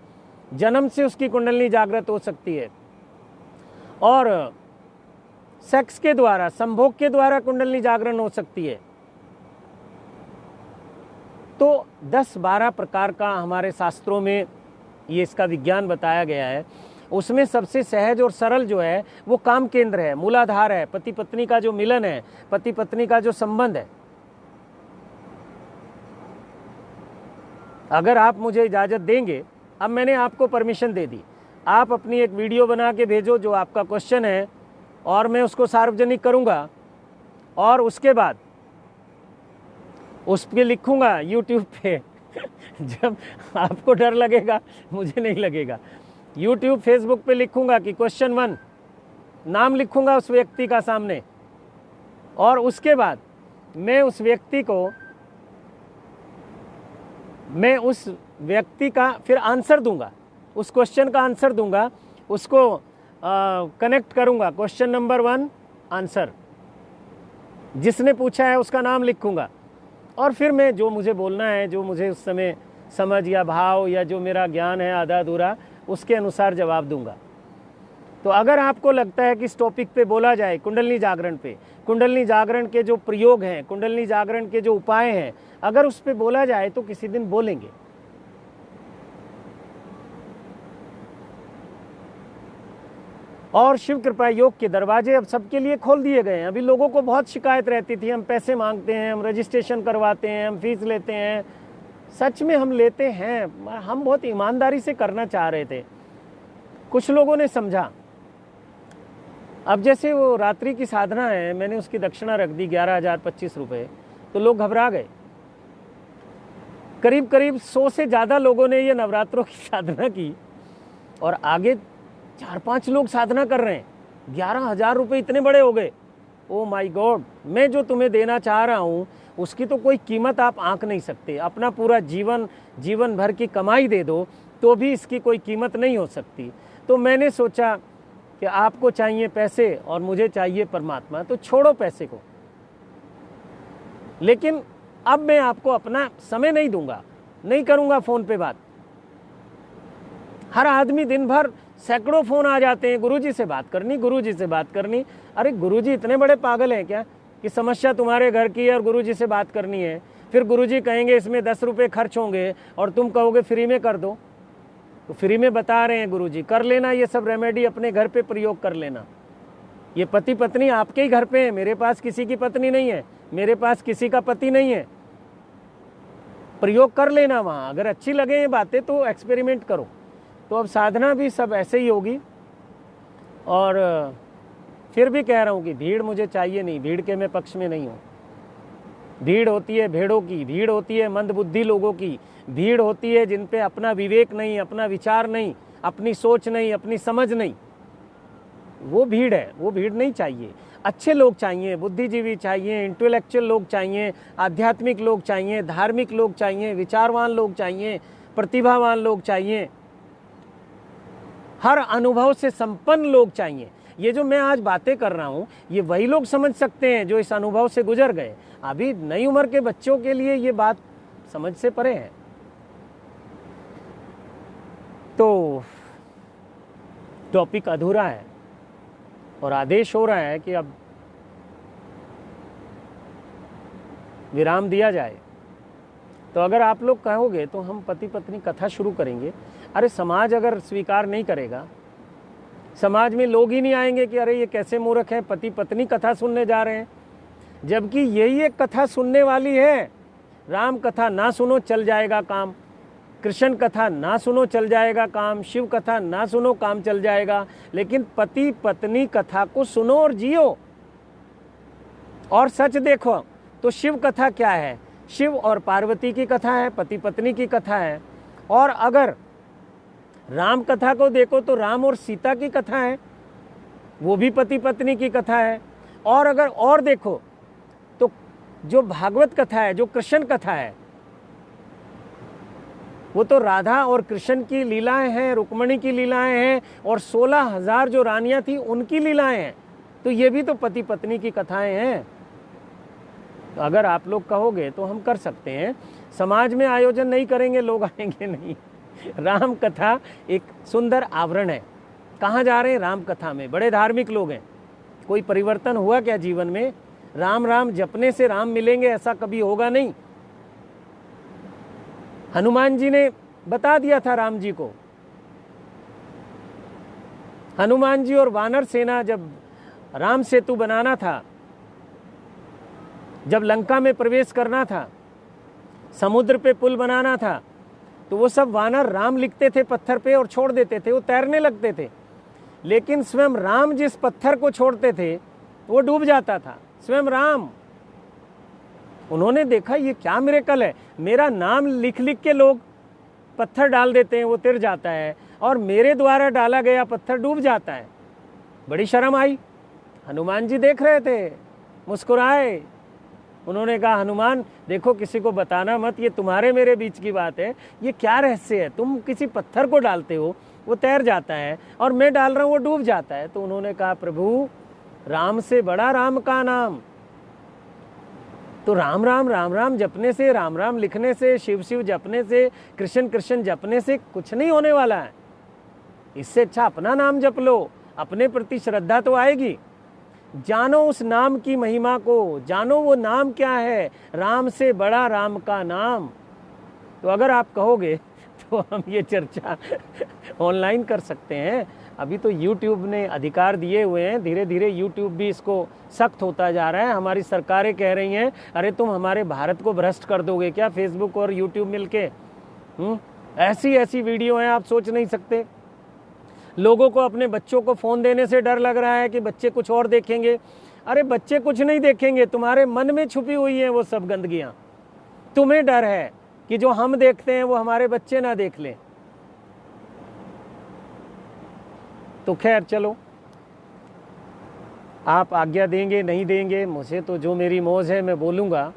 जन्म से उसकी कुंडलिनी जागृत हो सकती है। और सेक्स के द्वारा, संभोग के द्वारा कुंडलिनी जागरण हो सकती है। तो 10-12 प्रकार का हमारे शास्त्रों में ये इसका विज्ञान बताया गया है। उसमें सबसे सहज और सरल जो है वो काम केंद्र है, मूलाधार है, पति पत्नी का जो मिलन है, पति पत्नी का जो संबंध है। अगर आप मुझे इजाज़त देंगे, अब मैंने आपको परमिशन दे दी, आप अपनी एक वीडियो बना के भेजो जो आपका क्वेश्चन है, और मैं उसको सार्वजनिक करूँगा, और उसके बाद उस पर लिखूँगा यूट्यूब पे जब आपको डर लगेगा, मुझे नहीं लगेगा, यूट्यूब फेसबुक पे लिखूँगा कि क्वेश्चन 1, नाम लिखूँगा उस व्यक्ति का सामने, और उसके बाद मैं उस व्यक्ति का फिर आंसर दूंगा, उस क्वेश्चन का आंसर दूंगा, उसको कनेक्ट करूंगा, क्वेश्चन नंबर 1 आंसर, जिसने पूछा है उसका नाम लिखूंगा और फिर मैं जो मुझे बोलना है, जो मुझे उस समय समझ या भाव या जो मेरा ज्ञान है आधा अधूरा, उसके अनुसार जवाब दूंगा। तो अगर आपको लगता है कि इस टॉपिक पे बोला जाए, कुंडलिनी जागरण पे, कुंडलिनी जागरण के जो प्रयोग हैं, कुंडलिनी जागरण के जो उपाय हैं, अगर उस पे बोला जाए तो किसी दिन बोलेंगे। और शिव कृपा योग के दरवाजे अब सबके लिए खोल दिए गए हैं। अभी लोगों को बहुत शिकायत रहती थी, हम पैसे मांगते हैं, हम रजिस्ट्रेशन करवाते हैं, हम फीस लेते हैं। सच में हम लेते हैं, हम बहुत ईमानदारी से करना चाह रहे थे। कुछ लोगों ने समझा। अब जैसे वो रात्रि की साधना है, मैंने उसकी दक्षिणा रख दी 11,025 रुपये, तो लोग घबरा गए। करीब करीब 100 से ज़्यादा लोगों ने ये नवरात्रों की साधना की और आगे 4-5 लोग साधना कर रहे हैं। 11,000 रुपये इतने बड़े हो गए। ओ माय गॉड, मैं जो तुम्हें देना चाह रहा हूँ उसकी तो कोई कीमत आप आंक नहीं सकते। अपना पूरा जीवन भर की कमाई दे दो तो भी इसकी कोई कीमत नहीं हो सकती। तो मैंने सोचा कि आपको चाहिए पैसे और मुझे चाहिए परमात्मा, तो छोड़ो पैसे को। लेकिन अब मैं आपको अपना समय नहीं दूंगा, नहीं करूंगा फ़ोन पे बात। हर आदमी दिन भर सैकड़ों फ़ोन आ जाते हैं, गुरुजी से बात करनी, गुरुजी से बात करनी। अरे गुरुजी इतने बड़े पागल हैं क्या कि समस्या तुम्हारे घर की है और गुरुजी से बात करनी है? फिर गुरुजी कहेंगे इसमें 10 रुपये खर्च होंगे और तुम कहोगे फ्री में कर दो। तो फ्री में बता रहे हैं गुरुजी, कर लेना ये सब रेमेडी, अपने घर पे प्रयोग कर लेना। ये पति पत्नी आपके ही घर पे है, मेरे पास किसी की पत्नी नहीं है, मेरे पास किसी का पति नहीं है। प्रयोग कर लेना वहाँ, अगर अच्छी लगे ये बातें तो एक्सपेरिमेंट करो। तो अब साधना भी सब ऐसे ही होगी। और फिर भी कह रहा हूँ कि भीड़ मुझे चाहिए नहीं, भीड़ के मैं पक्ष में नहीं हूँ। भीड़ होती है भेड़ों की, भीड़ होती है मंदबुद्धि लोगों की, भीड़ होती है जिन पे अपना विवेक नहीं, अपना विचार नहीं, अपनी सोच नहीं, अपनी समझ नहीं। वो भीड़ है, वो भीड़ नहीं चाहिए। अच्छे लोग चाहिए, बुद्धिजीवी चाहिए, इंटेलेक्चुअल लोग चाहिए, आध्यात्मिक लोग चाहिए, धार्मिक लोग चाहिए, विचारवान लोग चाहिए, प्रतिभावान लोग चाहिए, हर अनुभव से संपन्न लोग चाहिए। ये जो मैं आज बातें कर रहा हूँ ये वही लोग समझ सकते हैं जो इस अनुभव से गुजर गए। अभी नई उम्र के बच्चों के लिए ये बात समझ से परे है। तो टॉपिक अधूरा है और आदेश हो रहा है कि अब विराम दिया जाए। तो अगर आप लोग कहोगे तो हम पति पत्नी कथा शुरू करेंगे। अरे समाज अगर स्वीकार नहीं करेगा, समाज में लोग ही नहीं आएंगे कि अरे ये कैसे मूर्ख हैं, पति पत्नी कथा सुनने जा रहे हैं, जबकि यही एक कथा सुनने वाली है। राम कथा ना सुनो चल जाएगा काम, कृष्ण कथा ना सुनो चल जाएगा काम, शिव कथा ना सुनो काम चल जाएगा। लेकिन पति पत्नी कथा को सुनो और जियो। और सच देखो तो शिव कथा क्या है? शिव और पार्वती की कथा है, पति पत्नी की कथा है। और अगर राम कथा को देखो तो राम और सीता की कथा है, वो भी पति पत्नी की कथा है। और अगर और देखो तो जो भागवत कथा है, जो कृष्ण कथा है, वो तो राधा और कृष्ण की लीलाएं हैं, रुक्मणी की लीलाएं हैं, और 16,000 जो रानियां थी उनकी लीलाएं हैं। तो ये भी तो पति पत्नी की कथाएं हैं। तो अगर आप लोग कहोगे तो हम कर सकते हैं। समाज में आयोजन नहीं करेंगे, लोग आएंगे नहीं। राम कथा एक सुंदर आवरण है। कहाँ जा रहे हैं? राम कथा में। बड़े धार्मिक लोग हैं। कोई परिवर्तन हुआ क्या जीवन में? राम राम जपने से राम मिलेंगे ऐसा कभी होगा नहीं। हनुमान जी ने बता दिया था राम जी को। हनुमान जी और वानर सेना जब राम सेतु बनाना था, जब लंका में प्रवेश करना था, समुद्र पे पुल बनाना था, तो वो सब वानर राम लिखते थे पत्थर पे और छोड़ देते थे, वो तैरने लगते थे। लेकिन स्वयं राम जिस पत्थर को छोड़ते थे वो डूब जाता था। स्वयं राम, उन्होंने देखा ये क्या मिरेकल है, मेरा नाम लिख लिख के लोग पत्थर डाल देते हैं, वो तिर जाता है, और मेरे द्वारा डाला गया पत्थर डूब जाता है। बड़ी शर्म आई। हनुमान जी देख रहे थे, मुस्कुराए। उन्होंने कहा हनुमान देखो किसी को बताना मत, ये तुम्हारे मेरे बीच की बात है, ये क्या रहस्य है? तुम किसी पत्थर को डालते हो वो तैर जाता है और मैं डाल रहा हूँ वो डूब जाता है। तो उन्होंने कहा प्रभु राम से बड़ा राम का नाम, तो राम राम राम राम जपने से, राम राम लिखने से, शिव शिव जपने से, कृष्ण कृष्ण जपने से कुछ नहीं होने वाला है। इससे अच्छा अपना नाम जप लो, अपने प्रति श्रद्धा तो आएगी। जानो उस नाम की महिमा को, जानो वो नाम क्या है, राम से बड़ा राम का नाम। तो अगर आप कहोगे तो हम ये चर्चा ऑनलाइन कर सकते हैं। अभी तो YouTube ने अधिकार दिए हुए हैं, धीरे धीरे YouTube भी इसको सख्त होता जा रहा है। हमारी सरकारें कह रही हैं अरे तुम हमारे भारत को भ्रष्ट कर दोगे क्या, फेसबुक और YouTube मिलके। ऐसी ऐसी वीडियो हैं आप सोच नहीं सकते। लोगों को अपने बच्चों को फ़ोन देने से डर लग रहा है कि बच्चे कुछ और देखेंगे। अरे बच्चे कुछ नहीं देखेंगे, तुम्हारे मन में छुपी हुई हैं वो सब गंदगियाँ। तुम्हें डर है कि जो हम देखते हैं वो हमारे बच्चे ना देख लें। तो खैर चलो, आप आज्ञा देंगे नहीं देंगे, मुझे तो जो मेरी मौज है मैं बोलूँगा।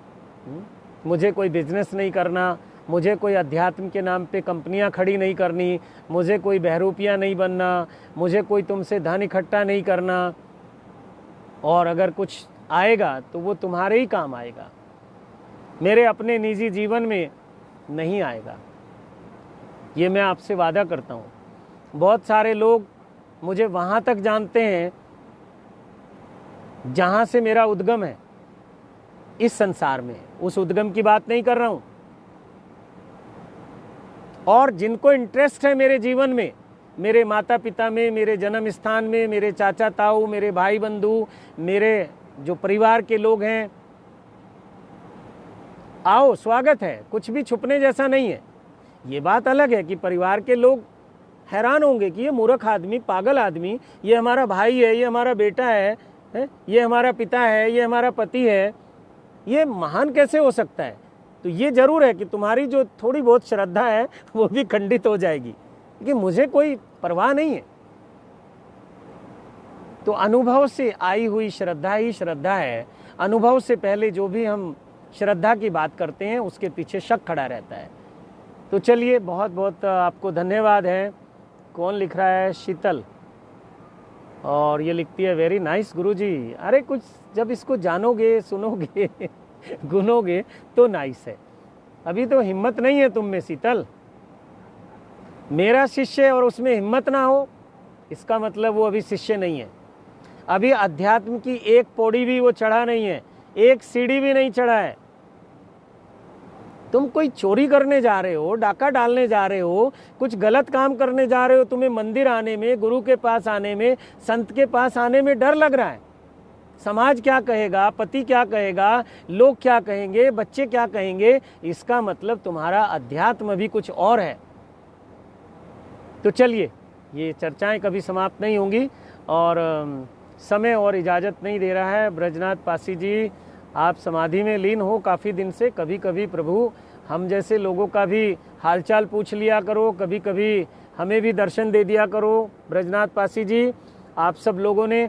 मुझे कोई बिजनेस नहीं करना, मुझे कोई अध्यात्म के नाम पे कंपनियां खड़ी नहीं करनी, मुझे कोई बहरूपिया नहीं बनना, मुझे कोई तुमसे धन इकट्ठा नहीं करना। और अगर कुछ आएगा तो वो तुम्हारे ही काम आएगा, मेरे अपने निजी जीवन में नहीं आएगा। ये मैं आपसे वादा करता हूँ। बहुत सारे लोग मुझे वहाँ तक जानते हैं जहाँ से मेरा उद्गम है इस संसार में, उस उद्गम की बात नहीं कर रहा हूँ। और जिनको इंटरेस्ट है मेरे जीवन में, मेरे माता पिता में, मेरे जन्म स्थान में, मेरे चाचा ताऊ, मेरे भाई बंधु, मेरे जो परिवार के लोग हैं, आओ, स्वागत है। कुछ भी छुपने जैसा नहीं है। ये बात अलग है कि परिवार के लोग हैरान होंगे कि ये मूर्ख आदमी, पागल आदमी, ये हमारा भाई है, ये हमारा बेटा है, ये हमारा पिता है, ये हमारा पति है, ये महान कैसे हो सकता है। तो ये जरूर है कि तुम्हारी जो थोड़ी बहुत श्रद्धा है वो भी खंडित हो जाएगी, क्योंकि मुझे कोई परवाह नहीं है। तो अनुभव से आई हुई श्रद्धा ही श्रद्धा है। अनुभव से पहले जो भी हम श्रद्धा की बात करते हैं उसके पीछे शक खड़ा रहता है। तो चलिए, बहुत बहुत आपको धन्यवाद है। कौन लिख रहा है? शीतल। और ये लिखती है वेरी नाइस गुरुजी। अरे कुछ जब इसको जानोगे, सुनोगे, गुनोगे तो नाइस है। अभी तो हिम्मत नहीं है तुम में शीतल। मेरा शिष्य और उसमें हिम्मत ना हो, इसका मतलब वो अभी शिष्य नहीं है। अभी अध्यात्म की एक पौड़ी भी वो चढ़ा नहीं है, एक सीढ़ी भी नहीं चढ़ा है। तुम कोई चोरी करने जा रहे हो, डाका डालने जा रहे हो, कुछ गलत काम करने जा रहे हो, तुम्हें मंदिर आने में, गुरु के पास आने में, संत के पास आने में डर लग रहा है। समाज क्या कहेगा, पति क्या कहेगा, लोग क्या कहेंगे, बच्चे क्या कहेंगे, इसका मतलब तुम्हारा अध्यात्म भी कुछ और है। तो चलिए, ये चर्चाएं कभी समाप्त नहीं होंगी और समय और इजाज़त नहीं दे रहा है। ब्रजनाथ पासी जी, आप समाधि में लीन हो काफ़ी दिन से। कभी कभी प्रभु हम जैसे लोगों का भी हालचाल पूछ लिया करो, कभी कभी हमें भी दर्शन दे दिया करो। ब्रजनाथ पासी जी, आप सब लोगों ने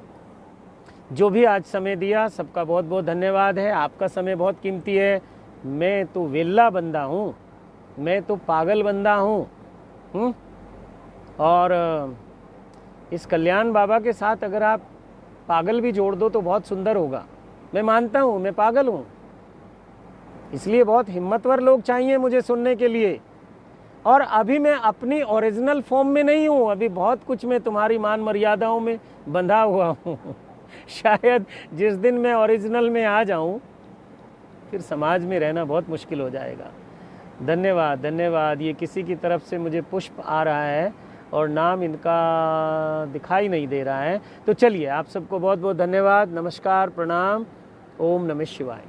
जो भी आज समय दिया, सबका बहुत बहुत धन्यवाद है। आपका समय बहुत कीमती है। मैं तो वेल्ला बंदा हूँ, मैं तो पागल बंदा हूँ। और इस कल्याण बाबा के साथ अगर आप पागल भी जोड़ दो तो बहुत सुंदर होगा। मैं मानता हूँ मैं पागल हूँ, इसलिए बहुत हिम्मतवर लोग चाहिए मुझे सुनने के लिए। और अभी मैं अपनी ओरिजिनल फॉर्म में नहीं हूँ, अभी बहुत कुछ मैं तुम्हारी मान मर्यादाओं में बंधा हुआ हूँ। शायद जिस दिन मैं ओरिजिनल में आ जाऊँ फिर समाज में रहना बहुत मुश्किल हो जाएगा। धन्यवाद धन्यवाद। ये किसी की तरफ से मुझे पुष्प आ रहा है और नाम इनका दिखाई नहीं दे रहा है। तो चलिए, आप सबको बहुत बहुत धन्यवाद, नमस्कार, प्रणाम, ओम नमः शिवाय।